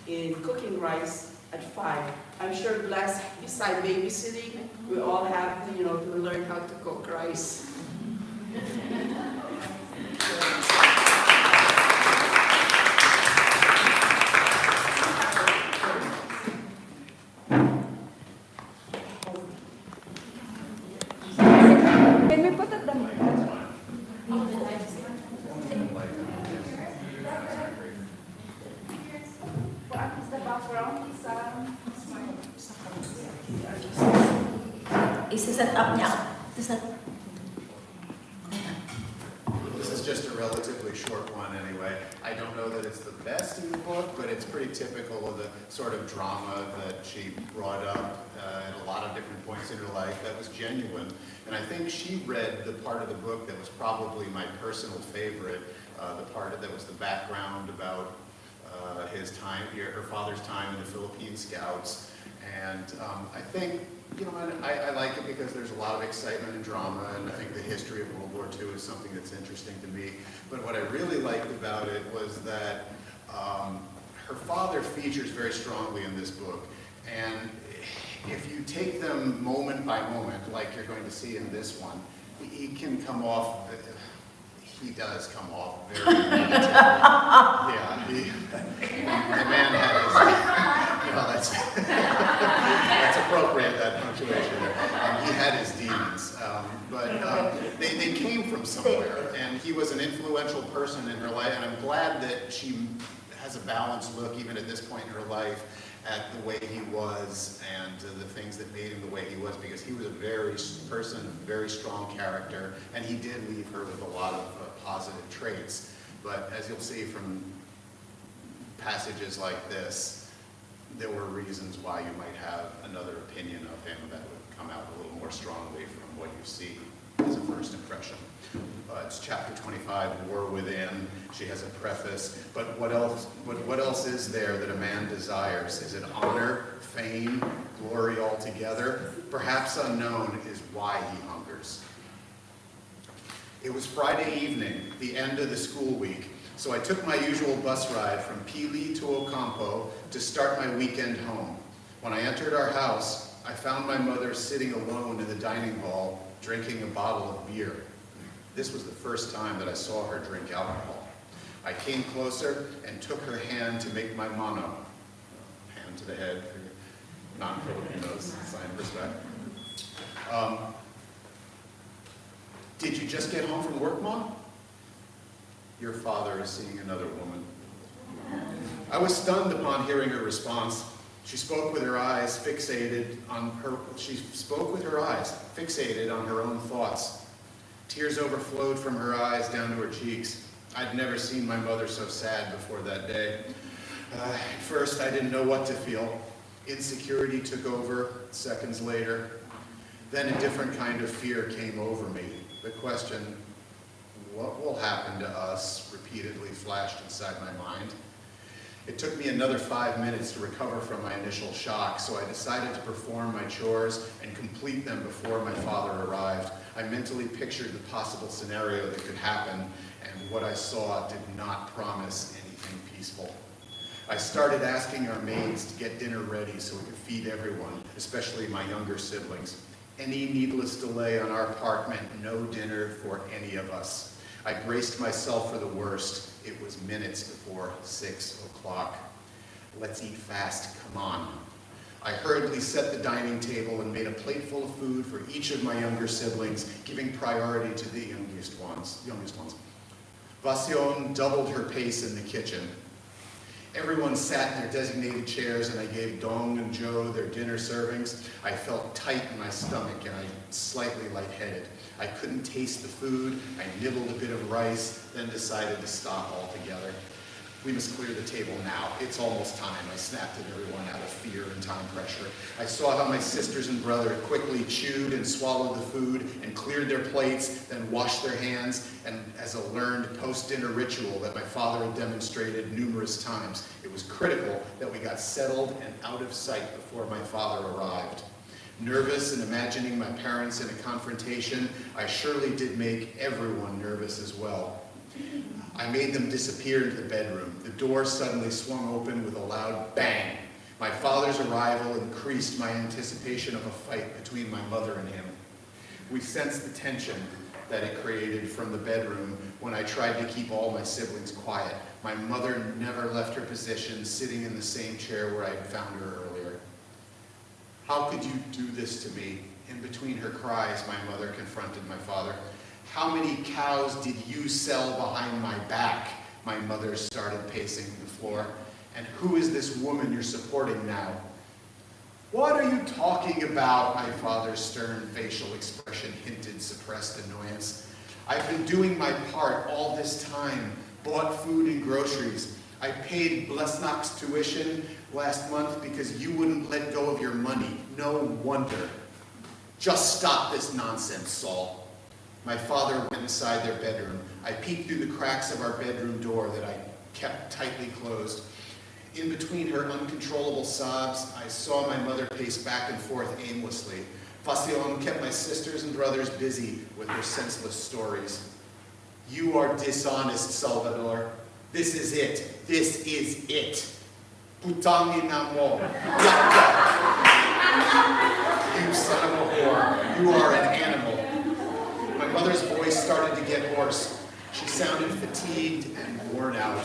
Speaker 4: in cooking rice at 5. I'm sure Bles, beside babysitting, we all have to, to learn how to cook rice.
Speaker 6: Can we put it down? What is the background?
Speaker 3: Is this up now? Is that?
Speaker 8: This is just a relatively short one anyway. I don't know that it's the best in the book, but it's pretty typical of the sort of drama that she brought up at a lot of different points in her life that was genuine. And I think she read the part of the book that was probably my personal favorite, the part that was the background about his time, her father's time in the Philippine Scouts. And I think, I like it because there's a lot of excitement and drama, and I think the history of World War II is something that's interesting to me. But what I really liked about it was that her father features very strongly in this book. And if you take them moment by moment, like you're going to see in this one, he can come off, he does come off very negative. Yeah, the man has, that's appropriate, that punctuation there. He had his demons, but they came from somewhere, and he was an influential person in her life, and I'm glad that she has a balanced look, even at this point in her life, at the way he was and the things that made him the way he was, because he was a very strong character, and he did leave her with a lot of positive traits. But as you'll see from passages like this, there were reasons why you might have another opinion of him that would come out a little more strongly from what you see as a first impression. It's chapter 25, War Within. She has a preface. But what else is there that a man desires? Is it honor, fame, glory altogether? Perhaps unknown is why he hungers. It was Friday evening, the end of the school week, so I took my usual bus ride from Pili to Ocampo to start my weekend home. When I entered our house, I found my mother sitting alone in the dining hall, drinking a bottle of beer. This was the first time that I saw her drink alcohol. I came closer and took her hand to make my mano. Hand to the head for non-Filipinos, sign of respect. Did you just get home from work, Mom? Your father is seeing another woman. I was stunned upon hearing her response. She spoke with her eyes fixated on her own thoughts. Tears overflowed from her eyes down to her cheeks. I'd never seen my mother so sad before that day. At first, I didn't know what to feel. Insecurity took over seconds later. Then a different kind of fear came over me. The question, what will happen to us, repeatedly flashed inside my mind. It took me another 5 minutes to recover from my initial shock, so I decided to perform my chores and complete them before my father arrived. I mentally pictured the possible scenario that could happen, and what I saw did not promise anything peaceful. I started asking our maids to get dinner ready so we could feed everyone, especially my younger siblings. Any needless delay on our part meant no dinner for any of us. I braced myself for the worst. It was minutes before 6 o'clock. Let's eat fast, come on. I hurriedly set the dining table and made a plate full of food for each of my younger siblings, giving priority to the youngest ones. Vasion doubled her pace in the kitchen. Everyone sat in their designated chairs, and I gave Dong and Joe their dinner servings. I felt tight in my stomach, and I slightly lightheaded. I couldn't taste the food. I nibbled a bit of rice, then decided to stop altogether. We must clear the table now. It's almost time. I snapped at everyone out of fear and time pressure. I saw how my sisters and brother quickly chewed and swallowed the food and cleared their plates, then washed their hands, and as a learned post-dinner ritual that my father had demonstrated numerous times, it was critical that we got settled and out of sight before my father arrived. Nervous and imagining my parents in a confrontation, I surely did make everyone nervous as well. I made them disappear into the bedroom. The door suddenly swung open with a loud bang. My father's arrival increased my anticipation of a fight between my mother and him. We sensed the tension that it created from the bedroom when I tried to keep all my siblings quiet. My mother never left her position, sitting in the same chair where I had found her earlier. How could you do this to me? In between her cries, my mother confronted my father. How many cows did you sell behind my back? My mother started pacing the floor. And who is this woman you're supporting now? What are you talking about? My father's stern facial expression hinted suppressed annoyance. I've been doing my part all this time, bought food and groceries. I paid Bles Chaves' tuition last month because you wouldn't let go of your money. No wonder. Just stop this nonsense, Saul. My father went inside their bedroom. I peeked through the cracks of our bedroom door that I kept tightly closed. In between her uncontrollable sobs, I saw my mother pace back and forth aimlessly. Vasion kept my sisters and brothers busy with their senseless stories. You are dishonest, Salvador. This is it. This is it. Putang ina mo. You son of a whore. You are an animal. My mother's voice started to get hoarse. She sounded fatigued and worn out.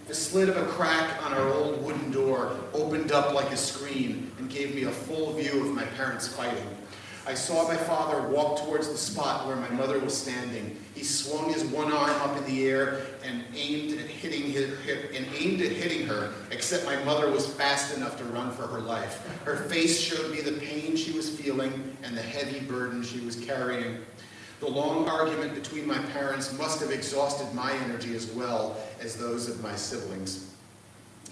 Speaker 8: The slit of a crack on our old wooden door opened up like a screen and gave me a full view of my parents fighting. I saw my father walk towards the spot where my mother was standing. He swung his one arm up in the air and aimed at hitting her, except my mother was fast enough to run for her life. Her face showed me the pain she was feeling and the heavy burden she was carrying. The long argument between my parents must have exhausted my energy as well as those of my siblings.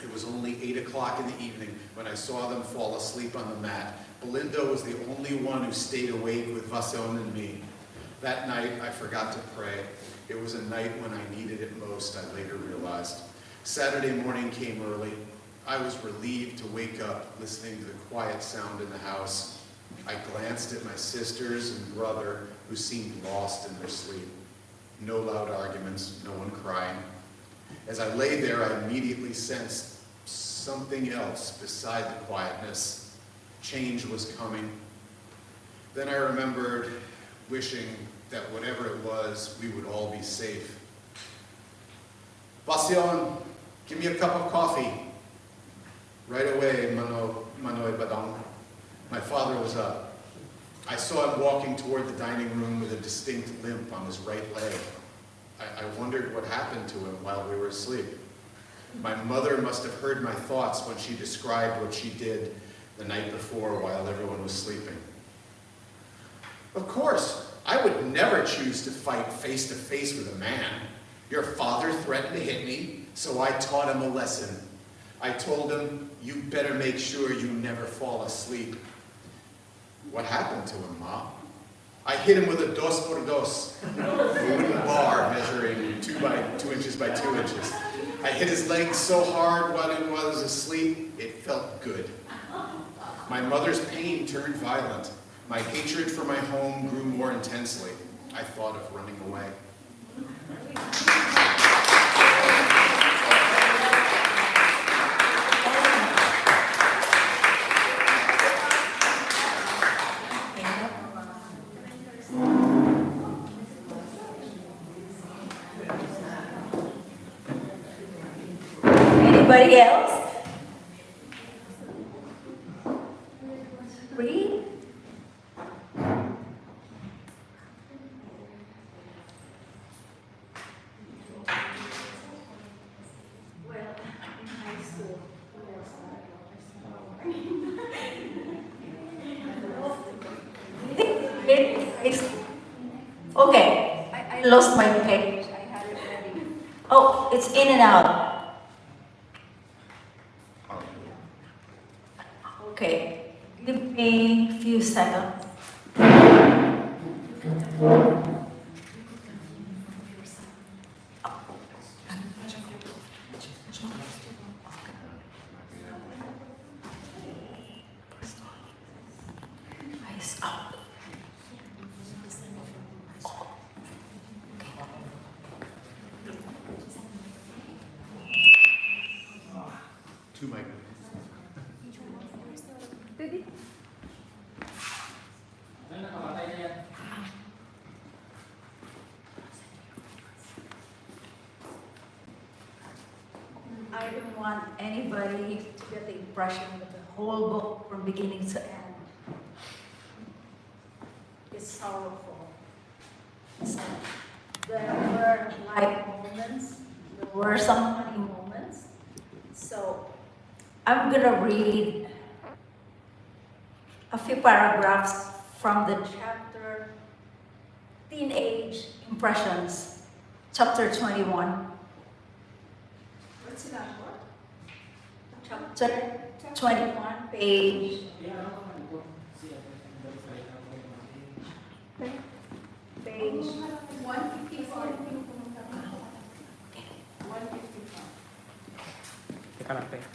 Speaker 8: It was only 8 o'clock in the evening when I saw them fall asleep on the mat. Belinda was the only one who stayed awake with Vasion and me. That night, I forgot to pray. It was a night when I needed it most, I later realized. Saturday morning came early. I was relieved to wake up listening to the quiet sound in the house. I glanced at my sisters and brother, who seemed lost in their sleep. No loud arguments, no one crying. As I lay there, I immediately sensed something else beside the quietness. Change was coming. Then I remembered wishing that whatever it was, we would all be safe. Vasion, give me a cup of coffee. Right away, Manoy Badong. My father was up. I saw him walking toward the dining room with a distinct limp on his right leg. I wondered what happened to him while we were asleep. My mother must have heard my thoughts when she described what she did the night before while everyone was sleeping. Of course, I would never choose to fight face to face with a man. Your father threatened to hit me, so I taught him a lesson. I told him, you better make sure you never fall asleep. What happened to him, Ma? I hit him with a 2x2, wooden bar measuring 2 inches by 2 inches. I hit his leg so hard while he was asleep, it felt good. My mother's pain turned violent. My hatred for my home grew more intensely. I thought of running away.
Speaker 3: Anybody else? Read. Okay, I lost my page. I had it ready. Oh, it's in and out. Okay, give me a few seconds.
Speaker 8: Two microphones.
Speaker 3: I don't want anybody to get the impression that the whole book from beginning to end is sorrowful. So there were light moments, there were some funny moments. So I'm gonna read a few paragraphs from the chapter Teenage Impressions, chapter 21. What's the number? Chapter 21, page 155.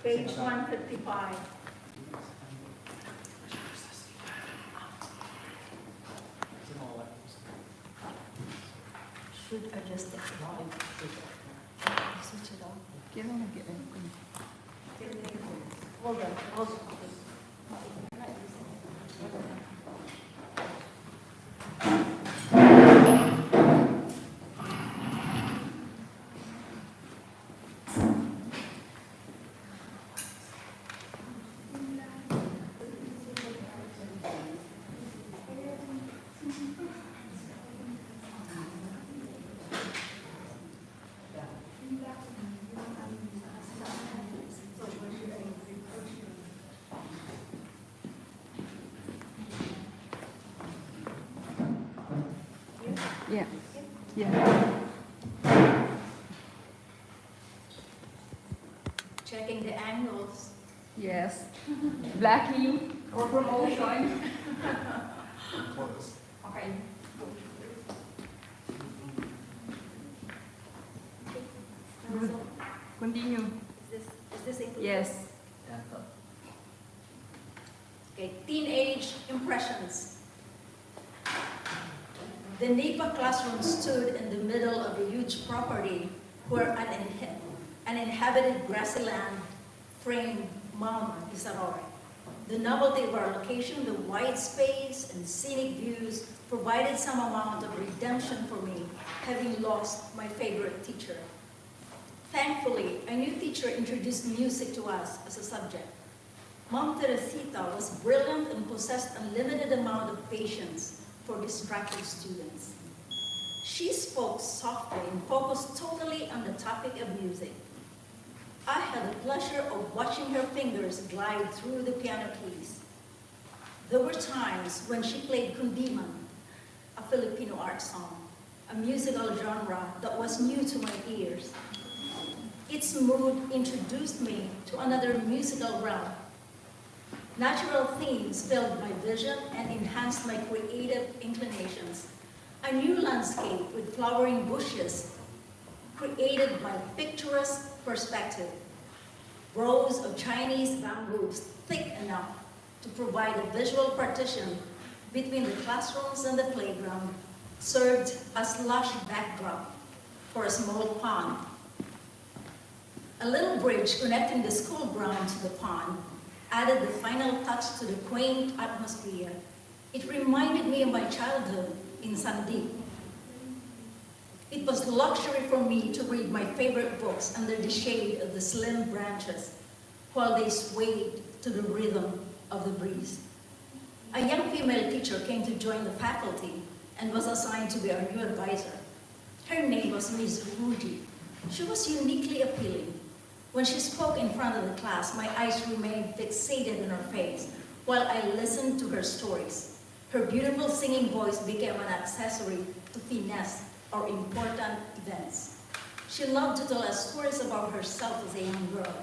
Speaker 3: Page 155. Should adjust the volume. Switch it off. Hold on, hold on.
Speaker 6: Yeah. Yeah.
Speaker 3: Checking the angles.
Speaker 6: Yes. Blacking or promotion. Okay. Good. Continue.
Speaker 3: Is this included?
Speaker 6: Yes.
Speaker 3: Okay, teenage impressions. The NEPA classroom stood in the middle of a huge property where an uninhabited grassy land framed Mount Isarore. The novelty of our location, the wide space and scenic views provided some amount of redemption for me, having lost my favorite teacher. Thankfully, a new teacher introduced music to us as a subject. Mom Teresita was brilliant and possessed unlimited amount of patience for distracted students. She spoke softly and focused totally on the topic of music. I had the pleasure of watching her fingers glide through the piano keys. There were times when she played kundiman, a Filipino art song, a musical genre that was new to my ears. Its mood introduced me to another musical realm. Natural themes filled my vision and enhanced my creative inclinations. A new landscape with flowering bushes created my picturesque perspective. Rows of Chinese bamboos thick enough to provide a visual partition between the classrooms and the playground served as lush backdrop for a small pond. A little bridge connecting the school ground to the pond added the final touch to the quaint atmosphere. It reminded me of my childhood in Sandeep. It was luxury for me to read my favorite books under the shade of the slim branches while they swayed to the rhythm of the breeze. A young female teacher came to join the faculty and was assigned to be our new advisor. Her name was Miss Rudy. She was uniquely appealing. When she spoke in front of the class, my eyes remained fixated on her face while I listened to her stories. Her beautiful singing voice became an accessory to finesse our important events. She loved to tell us stories about herself as a young girl,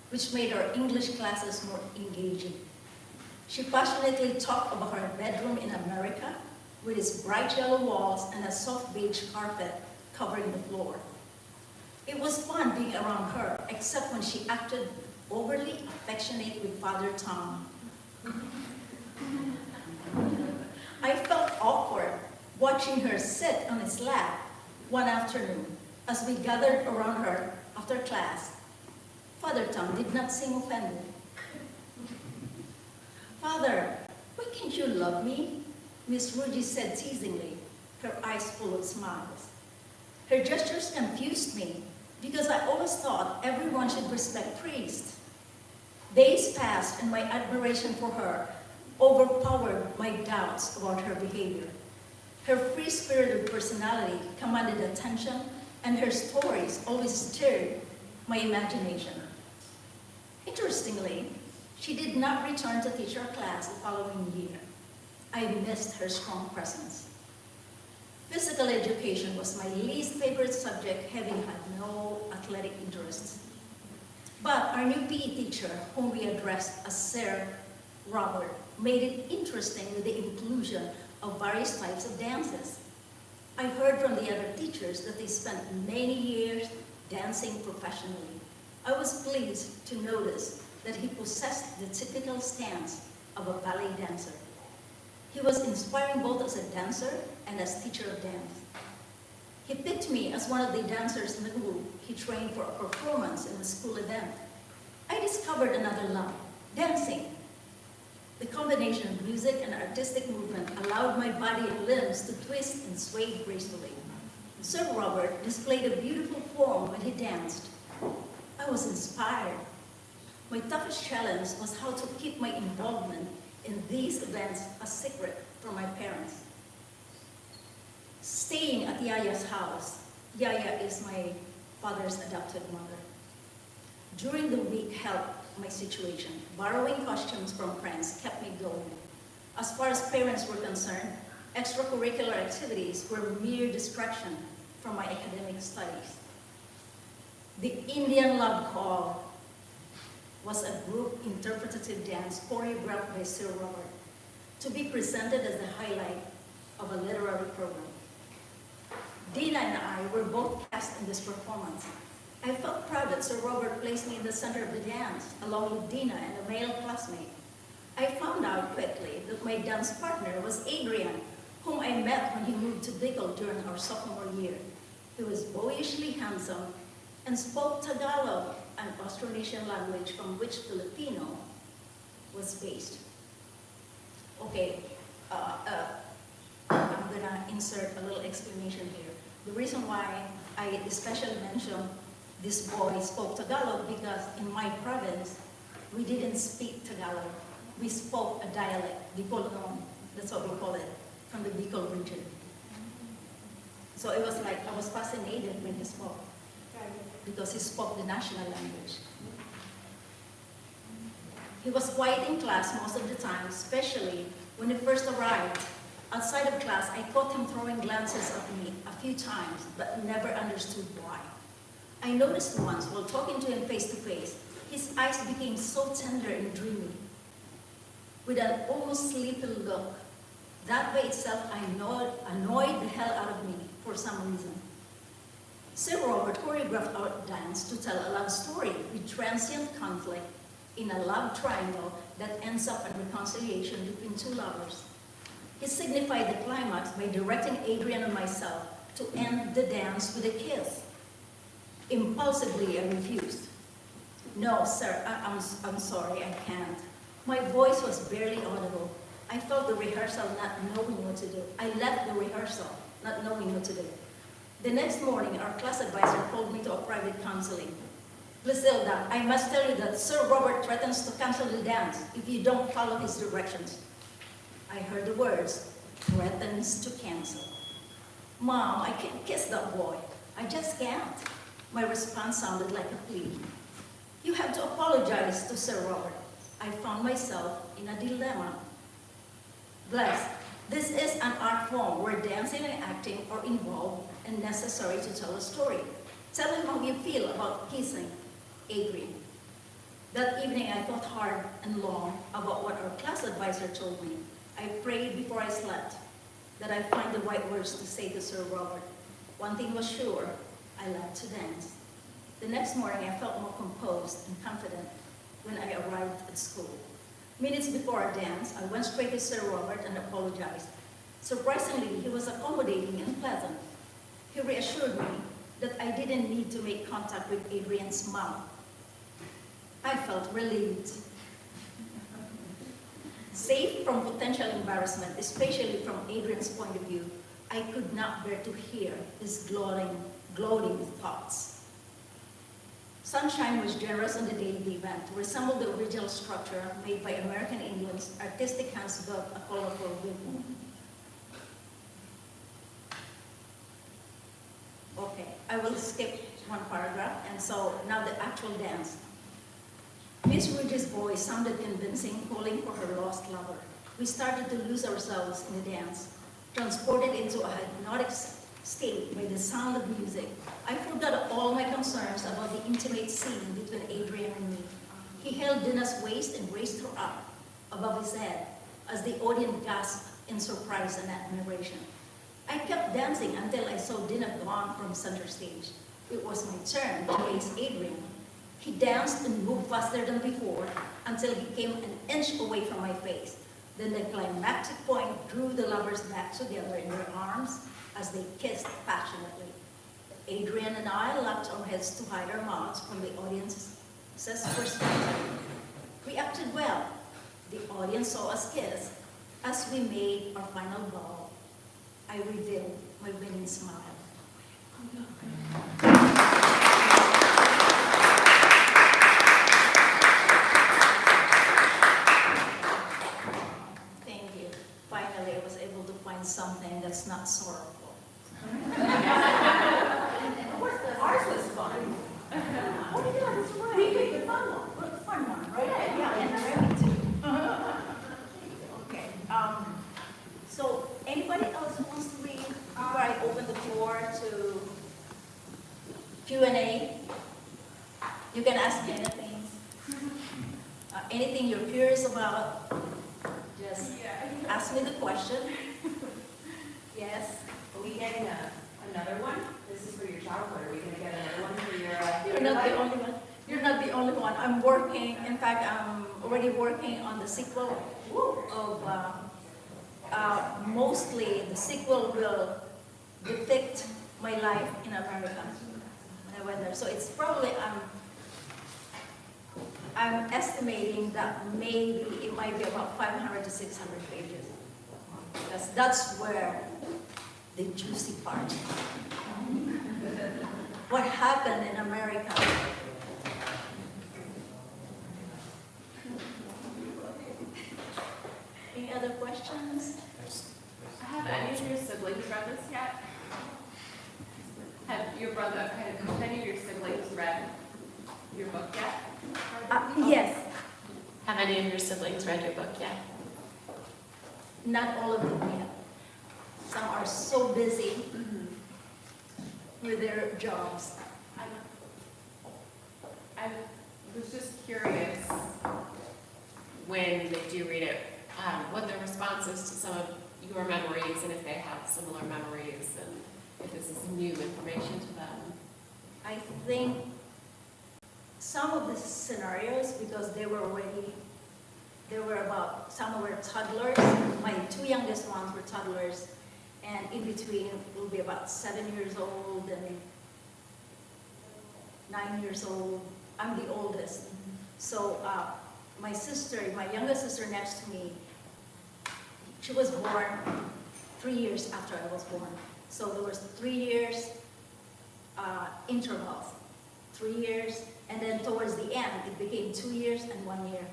Speaker 3: which made our English classes more engaging. She passionately talked about her bedroom in America with its bright yellow walls and a soft beige carpet covering the floor. It was fun being around her, except when she acted overly affectionate with Father Tom. I felt awkward watching her sit on his lap one afternoon as we gathered around her after class. Father Tom did not seem offended. "Father, why can't you love me?" Miss Rudy said teasingly, her eyes full of smiles. Her gestures confused me because I always thought everyone should respect priests. Days passed and my admiration for her overpowered my doubts about her behavior. Her free-spirited personality commanded attention, and her stories always stirred my imagination. Interestingly, she did not return to teach our class the following year. I missed her strong presence. Physical education was my least favorite subject, having had no athletic interests. But our new PE teacher, whom we addressed as Sir Robert, made it interesting with the inclusion of various types of dances. I heard from the other teachers that they spent many years dancing professionally. I was pleased to notice that he possessed the typical stance of a ballet dancer. He was inspiring both as a dancer and as teacher of dance. He picked me as one of the dancers in the group he trained for a performance in a school event. I discovered another love, dancing. The combination of music and artistic movement allowed my body and limbs to twist and sway gracefully. Sir Robert displayed a beautiful form when he danced. I was inspired. My toughest challenge was how to keep my involvement in these events a secret from my parents. Staying at Yaya's house, Yaya is my father's adopted mother, during the week helped my situation. Borrowing costumes from friends kept me going. As far as parents were concerned, extracurricular activities were mere distraction from my academic studies. The Indian Love Call was a group interpretative dance choreographed by Sir Robert to be presented as the highlight of a literary program. Dina and I were both cast in this performance. I felt proud that Sir Robert placed me in the center of the dance, along with Dina and a male classmate. I found out quickly that my dance partner was Adrian, whom I met when he moved to Bicol during our sophomore year. He was boyishly handsome and spoke Tagalog, an Austronesian language from which Filipino was based. Okay, I'm gonna insert a little explanation here. The reason why I especially mentioned this boy spoke Tagalog because in my province, we didn't speak Tagalog. We spoke a dialect, Bicolnon, that's what we call it, from the Bicol region. So it was like, I was fascinated when he spoke. because he spoke the national language. He was quiet in class most of the time, especially when he first arrived. Outside of class, I caught him throwing glances at me a few times, but never understood why. I noticed once, while talking to him face to face, his eyes became so tender and dreamy, with an almost sleepy look. That by itself annoyed the hell out of me for some reason. Sir Robert choreographed our dance to tell a love story with transient conflict in a love triangle that ends up in reconciliation between two lovers. He signified the climax by directing Adrian and myself to end the dance with a kiss. Impulsively, I refused. No, sir, I'm sorry, I can't. My voice was barely audible. I felt the rehearsal not knowing what to do. I left the rehearsal not knowing what to do. The next morning, our class advisor called me to a private counseling. Bliselda, I must tell you that Sir Robert threatens to cancel the dance if you don't follow his directions. I heard the words, threatens to cancel. Mom, I can't kiss that boy. I just can't. My response sounded like a plea. You have to apologize to Sir Robert. I found myself in a dilemma. Bles, this is an art form where dancing and acting are involved and necessary to tell a story. Tell him how you feel about kissing Adrian. That evening, I thought hard and long about what our class advisor told me. I prayed before I slept that I find the right words to say to Sir Robert. One thing was sure, I loved to dance. The next morning, I felt more composed and confident when I arrived at school. Minutes before our dance, I went straight to Sir Robert and apologized. Surprisingly, he was accommodating and pleasant. He reassured me that I didn't need to make contact with Adrian's mom. I felt relieved. Safe from potential embarrassment, especially from Adrian's point of view, I could not bear to hear his gloating thoughts. Sunshine was generous on the day of the event to resemble the original structure made by American Indians. Artistic hands built a colorful wig. Okay, I will skip one paragraph, and so now the actual dance. Miss Ridge's voice sounded convincing, calling for her lost lover. We started to lose ourselves in the dance, transported into a hypnotic state by the sound of music. I forgot all my concerns about the intimate scene between Adrian and me. He held Dina's waist and raised her up above his head as the audience gasped in surprise and admiration. I kept dancing until I saw Dina gone from center stage. It was my turn to raise Adrian. He danced and moved faster than before until he came an inch away from my face. Then the climactic point drew the lovers back together in their arms as they kissed passionately. Adrian and I locked our heads to hide our mouths from the audience's perspective. We acted well. The audience saw us kiss. As we made our final bow, I revealed my winning smile. Thank you. Finally, I was able to find something that's not sorrowful. Ours was fun. Oh yeah, that's right. We picked the fun one. The fun one, right? Yeah, and Remy too. Okay. So anybody else who wants to read before I open the floor to Q&A? You can ask me anything. Anything you're curious about, just ask me the question. Yes.
Speaker 5: Are we getting another one? This is for your childhood. Are we going to get another one for your...
Speaker 3: You're not the only one. You're not the only one. I'm working, in fact, I'm already working on the sequel of, mostly the sequel will depict my life in America when I went there. So it's probably, I'm estimating that maybe it might be about 500 to 600 pages. Because that's where the juicy part. What happened in America. Any other questions?
Speaker 5: Have any of your siblings read this yet? Have your brother, have any of your siblings read your book yet?
Speaker 3: Yes,
Speaker 2: Have any of your siblings read your book yet?
Speaker 3: not all of them yet. Some are so busy with their jobs.
Speaker 5: I was just curious, when they do read it, what their response is to some of your memories, and if they have similar memories, and if this is new information to them.
Speaker 3: I think some of the scenarios, because they were about, some were toddlers. My two youngest ones were toddlers, and in between will be about 7 years old and 9 years old. I'm the oldest. So my sister, my youngest sister next to me, she was born 3 years after I was born. So there was 3 years intervals, 3 years, and then towards the end, it became 2 years and 1 year.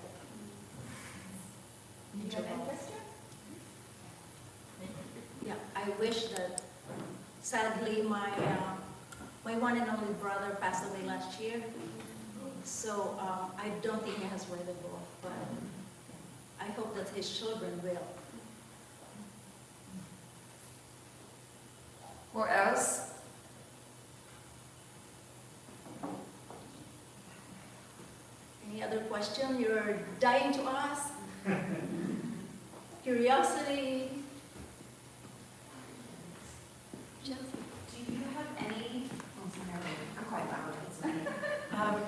Speaker 3: Yeah, I wish that, sadly, my one and only brother passed away last year. So I don't think he has read the book, but I hope that his children will.
Speaker 1: Or else?
Speaker 3: Any other question you're dying to ask? Curiosity? Chelsea?
Speaker 5: Do you have any, I'm quite loud,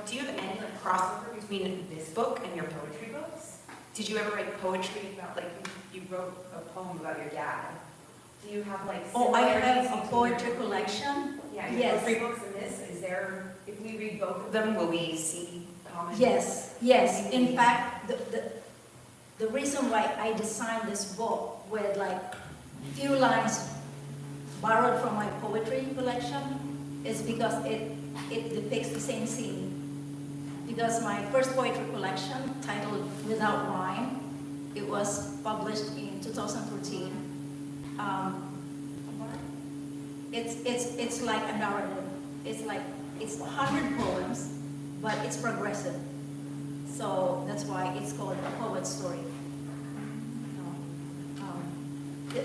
Speaker 5: do you have any like crossover between this book and your poetry books? Did you ever write poetry about, like, you wrote a poem about your dad? Do you have like
Speaker 3: Oh, I have
Speaker 5: similarities
Speaker 3: a
Speaker 5: between
Speaker 3: poetry
Speaker 5: your-
Speaker 3: collection.
Speaker 5: Yeah, your
Speaker 3: Yes.
Speaker 5: poetry books and this, is there, if we read both of them, will we see common?
Speaker 3: Yes, yes. In fact, the reason why I designed this book with like few lines borrowed from my poetry collection is because it depicts the same scene. Because my first poetry collection, titled Without Rhyme, it was published in 2014. It's like a narrative. It's 100 poems, but it's progressive. So that's why it's called a poet's story.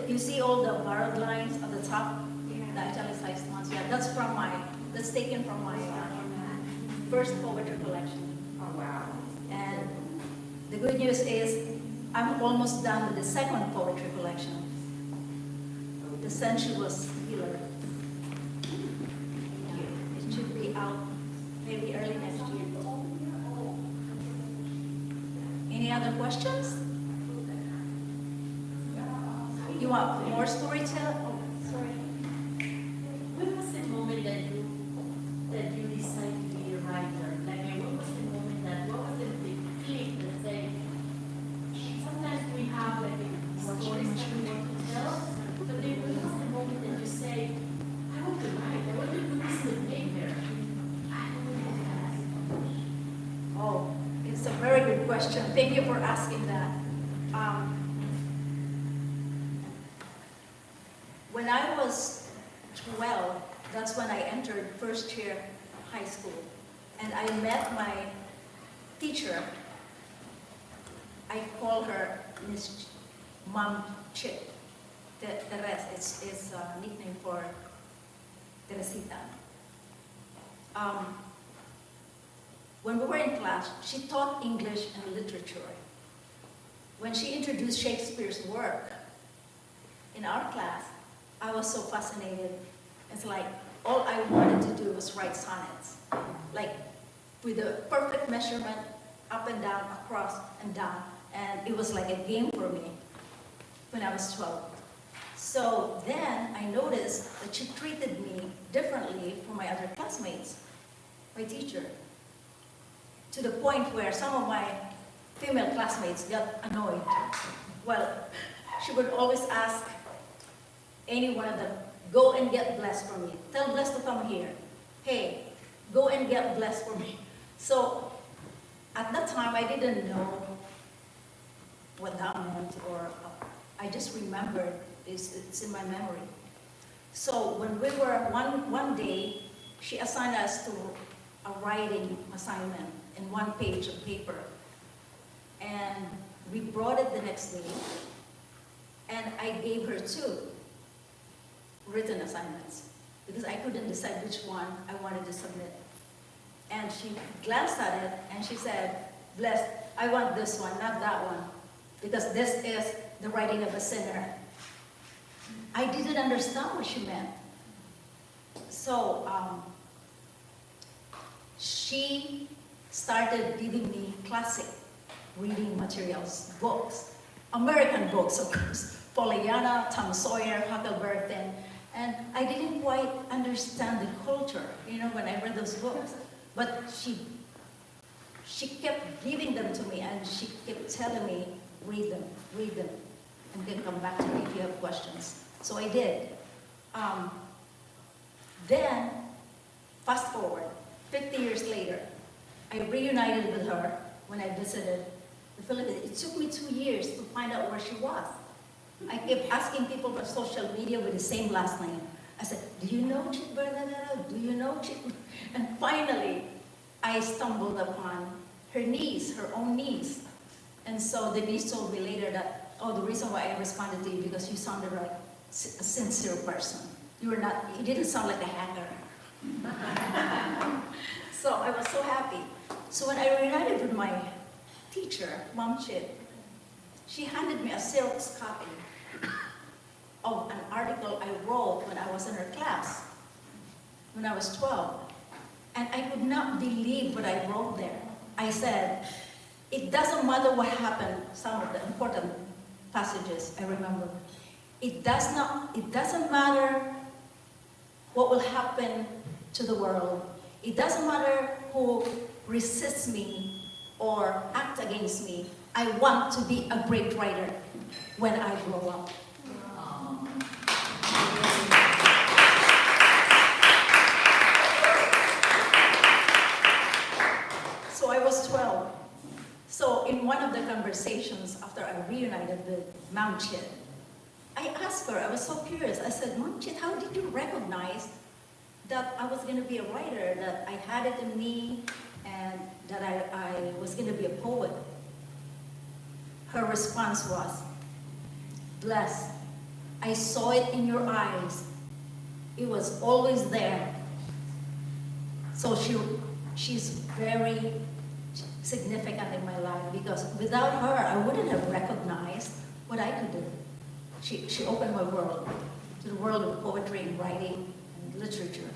Speaker 3: You see all the borrowed lines at the top, the italicized ones. Yeah, that's taken from my first poetry collection.
Speaker 5: Oh, wow.
Speaker 3: And the good news is I'm almost done with the second poetry collection, The Sensuous Healer. It should be out maybe early next year. Any other questions? You want more storytelling? Oh, sorry.
Speaker 9: When was the moment that you decided to be a writer? Like, what was the moment what was the click that said, sometimes we have like stories that we want to tell, but then when was the moment that you say, I want to write, I want to put this in the paper? I don't know that.
Speaker 3: Oh, it's a very good question. Thank you for asking that. When I was 12, that's when I entered first year high school. And I met my teacher. I call her Miss Mom Chip. The rest is a nickname for Teresita. When we were in class, she taught English and literature. When she introduced Shakespeare's work in our class, I was so fascinated. It's like all I wanted to do was write sonnets, like with the perfect measurement, up and down, across and down. And it was like a game for me when I was 12. So then I noticed that she treated me differently from my other classmates, my teacher, to the point where some of my female classmates got annoyed. Well, she would always ask any one of them, go and get Bles for me. Tell Bles to come here. Hey, go and get Bles for me. So at that time, I didn't know what that meant, or I just remembered it's in my memory. So when we were one day she assigned us to a writing assignment in one page of paper. And we brought it the next day, and I gave her 2 written assignments because I couldn't decide which one I wanted to submit. And she glanced at it and she said, "Bles, I want this one, not that one, because this is the writing of a sinner." I didn't understand what she meant. So she started giving me classic reading materials, books, American books, of course, Pollyanna, Tom Sawyer, Huckleberry, and I didn't quite understand the culture, when I read those books. But she kept giving them to me, and she kept telling me, read them, and then come back to me if you have questions. So I did. Then, fast forward, 50 years later, I reunited with her when I visited the Philippines. It took me 2 years to find out where she was. I kept asking people on social media with the same last name. I said, "Do you know Chick Bernadette? Do you know Chick?" And finally, I stumbled upon her niece, her own niece. And so the niece told me later that, the reason why I responded to you because you sounded like a sincere person. You didn't sound like a hacker. So I was so happy. So when I reunited with my teacher, Mom Chit, she handed me a Xerox copy of an article I wrote when I was in her class, when I was 12. And I could not believe what I wrote there. I said, it doesn't matter what happened, some of the important passages I remember. It doesn't matter what will happen to the world. It doesn't matter who resists me or act against me. I want to be a great writer when I grow up. So I was 12. So in one of the conversations after I reunited with Mom Chit, I asked her, I was so curious, I said, "Mom Chit, how did you recognize that I was going to be a writer, that I had it in me, and that I was going to be a poet?" Her response was, "Bles, I saw it in your eyes. It was always there." So she's very significant in my life because without her, I wouldn't have recognized what I could do. She opened my world to the world of poetry and writing and literature.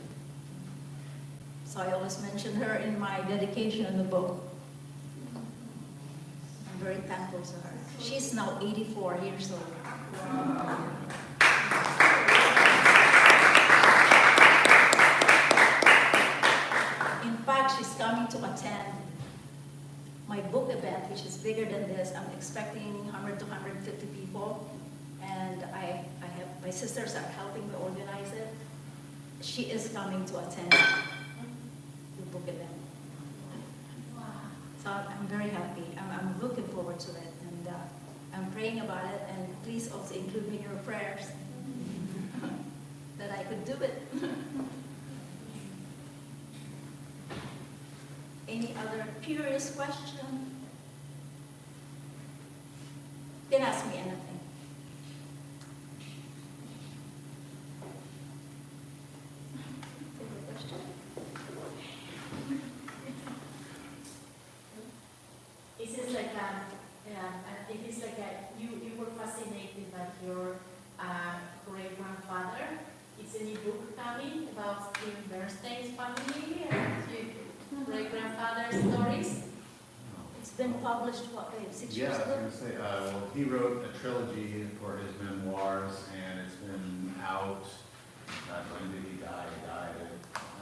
Speaker 3: So I always mention her in my dedication in the book. I'm very thankful to her. She's now 84 years old. In fact, she's coming to attend my book event, which is bigger than this. I'm expecting 100 to 150 people, and my sisters are helping me organize it. She is coming to attend the book event. So I'm very happy. I'm looking forward to it, and I'm praying about it, and please also include me in your prayers that I could do it. Any other curious question? You can ask me anything. Take a question.
Speaker 9: You were fascinated by your great grandfather. Is any book coming about Steve Bernstein's family and great grandfather's stories?
Speaker 3: It's been published, 6
Speaker 8: Yeah,
Speaker 3: years
Speaker 8: I was
Speaker 3: ago?
Speaker 8: going to say, well, he wrote a trilogy for his memoirs, and it's been out. When did he die? He died at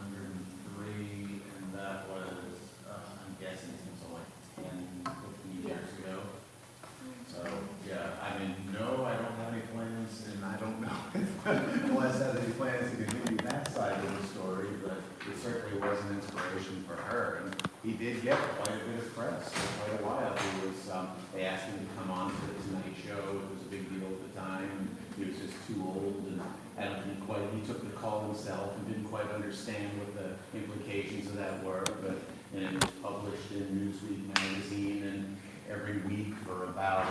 Speaker 8: 103, and that was, I'm guessing, something like 10, 15 years ago. So, yeah, I mean, no, I don't have any plans, and I don't know if Bles has any plans to continue that side of the story, but it certainly was an inspiration for her. And he did get quite a bit of press for quite a while. He was, they asked him to come on to the Tonight Show. It was a big deal at the time. He
Speaker 10: he was just too old, and I don't think he took the call himself and didn't quite understand what the implications of that were, but and it was published in Newsweek magazine, and every week for about,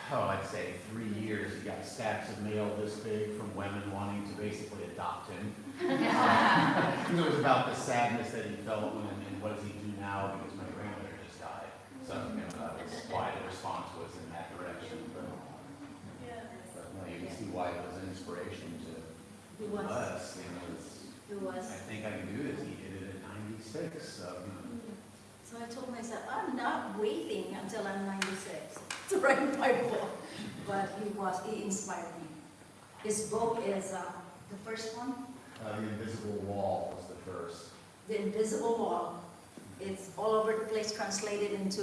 Speaker 10: I'd say 3 years, he got stacks of mail this big from women wanting to basically adopt him. It was about the sadness that he felt when, and what does he do now because my grandmother just died. So, that was why the response was in that direction. But you can see why it was an inspiration to us. I think I can do this. He did it at 96.
Speaker 3: So I told myself, I'm not waiting until I'm 96 to write my book. But he inspired me. His book is the first one,
Speaker 8: The Invisible Wall was the first.
Speaker 3: The Invisible Wall. It's all over the place, translated into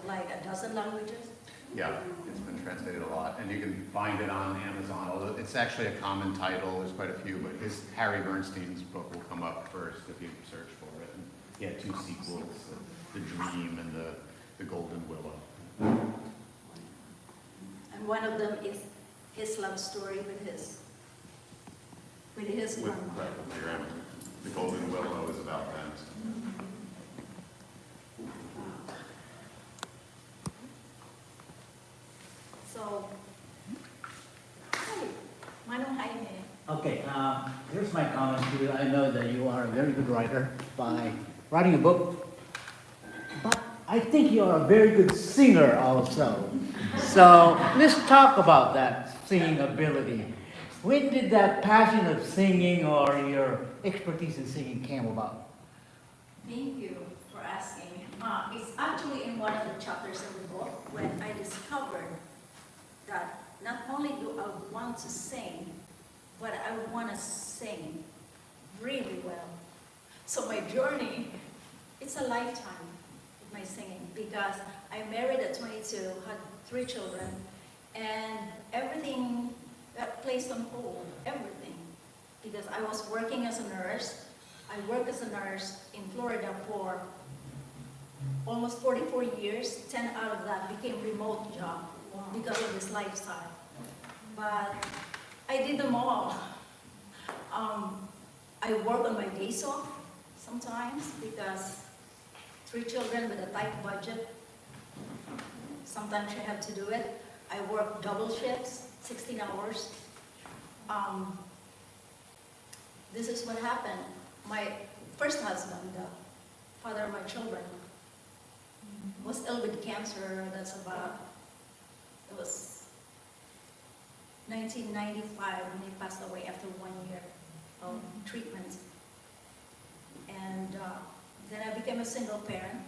Speaker 3: like a dozen languages.
Speaker 8: Yeah, it's been translated a lot, and you can find it on Amazon. Although it's actually a common title, there's quite a few, but Harry Bernstein's book will come up first if you search for it. And he had 2 sequels, The Dream and the Golden Willow.
Speaker 3: And one of them is his love story with his grandma.
Speaker 8: Right, your grandma. The Golden Willow is about them.
Speaker 3: So, hi, Manong Jaime.
Speaker 11: Okay, here's my comment to you. I know that you are a very good writer by writing a book, but I think you are a very good singer also. So let's talk about that singing ability. When did that passion of singing or your expertise in singing came about?
Speaker 3: Thank you for asking. It's actually in one of the chapters of the book when I discovered that not only do I want to sing, but I want to sing really well. So my journey, it's a lifetime with my singing because I married at 22, had 3 children, and everything got placed on hold, everything. Because I was working as a nurse. I worked as a nurse in Florida for almost 44 years. 10 out of that became remote job because of this lifestyle. But I did them all. I work on my days off sometimes because 3 children with a tight budget. Sometimes you have to do it. I work double shifts, 16 hours. This is what happened. My first husband, the father of my children, was ill with cancer. It was 1995 when he passed away after 1 year of treatment. And then I became a single parent.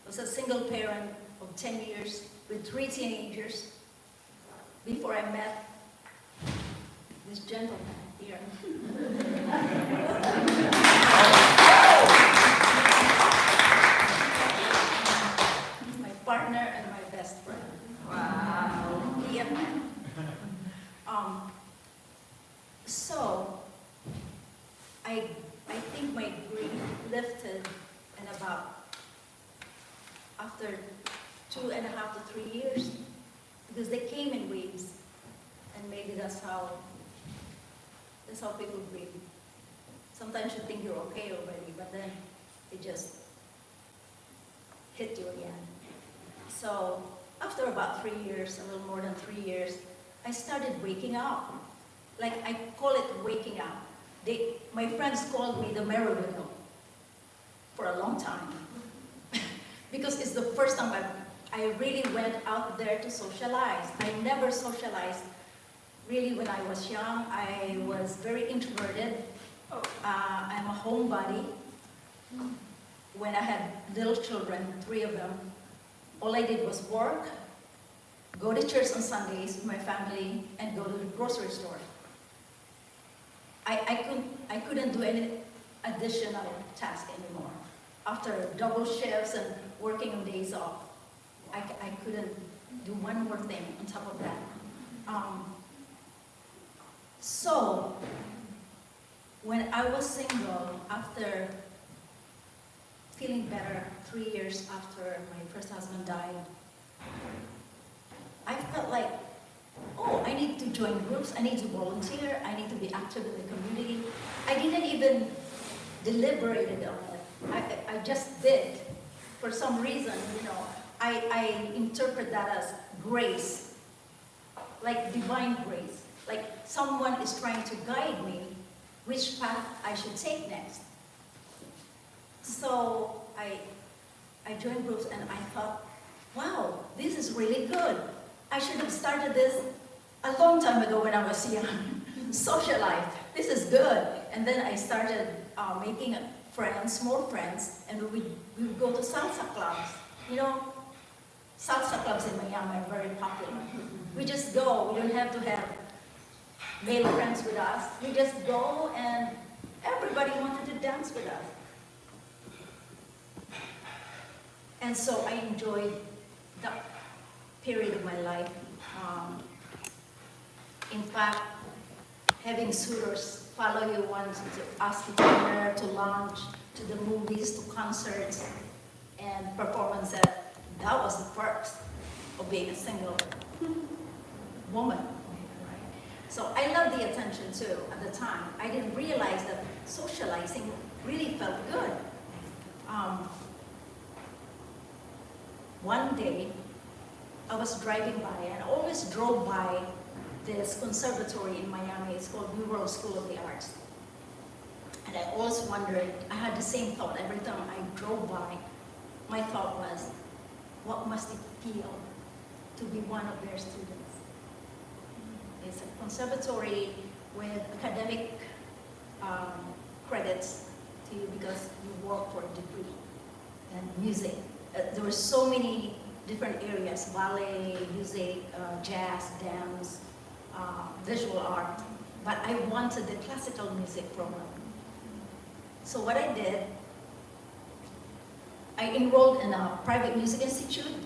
Speaker 3: I was a single parent of 10 years with 3 teenagers before I met this gentleman here. He's my partner and my best friend. Wow. Yeah. So, I think my grief lifted in about after 2.5 to 3 years, because they came in waves, and maybe that's how people grieve. Sometimes you think you're okay already, but then it just hit you again. So after about 3 years, a little more than 3 years, I started waking up. Like, I call it waking up. My friends called me the Merry Widow for a long time. Because it's the first time I really went out there to socialize. I never socialized really when I was young. I was very introverted. I'm a homebody. When I had little children, 3 of them, all I did was work, go to church on Sundays with my family, and go to the grocery store. I couldn't do any additional task anymore. After double shifts and working on days off, I couldn't do one more thing on top of that. So, when I was single, after feeling better 3 years after my first husband died, I felt like, oh, I need to join groups, I need to volunteer, I need to be active in the community. I didn't even deliberate it on it. I just did. For some reason, you know, I interpret that as grace, like divine grace. Like someone is trying to guide me which path I should take next. So I joined groups and I thought, wow, this is really good. I should have started this a long time ago when I was young. Social life, this is good. And then I started making friends, more friends, and we would go to salsa clubs. You know, salsa clubs in Miami are very popular. We just go, we don't have to have male friends with us. We just go and everybody wanted to dance with us. And so I enjoyed that period of my life. In fact, having suitors follow you once to ask you to dinner, to lunch, to the movies, to concerts, and performances, that was the perks of being a single woman. Right? So I loved the attention too at the time. I didn't realize that socializing really felt good. One day, I was driving by, and I always drove by this conservatory in Miami. It's called New World School of the Arts. And I always wondered, I had the same thought every time I drove by. My thought was, what must it feel to be one of their students? It's a conservatory with academic credits to you because you work for a degree, and music. There were so many different areas: ballet, music, jazz, dance, visual art. But I wanted the classical music program. So what I did, I enrolled in a private music institute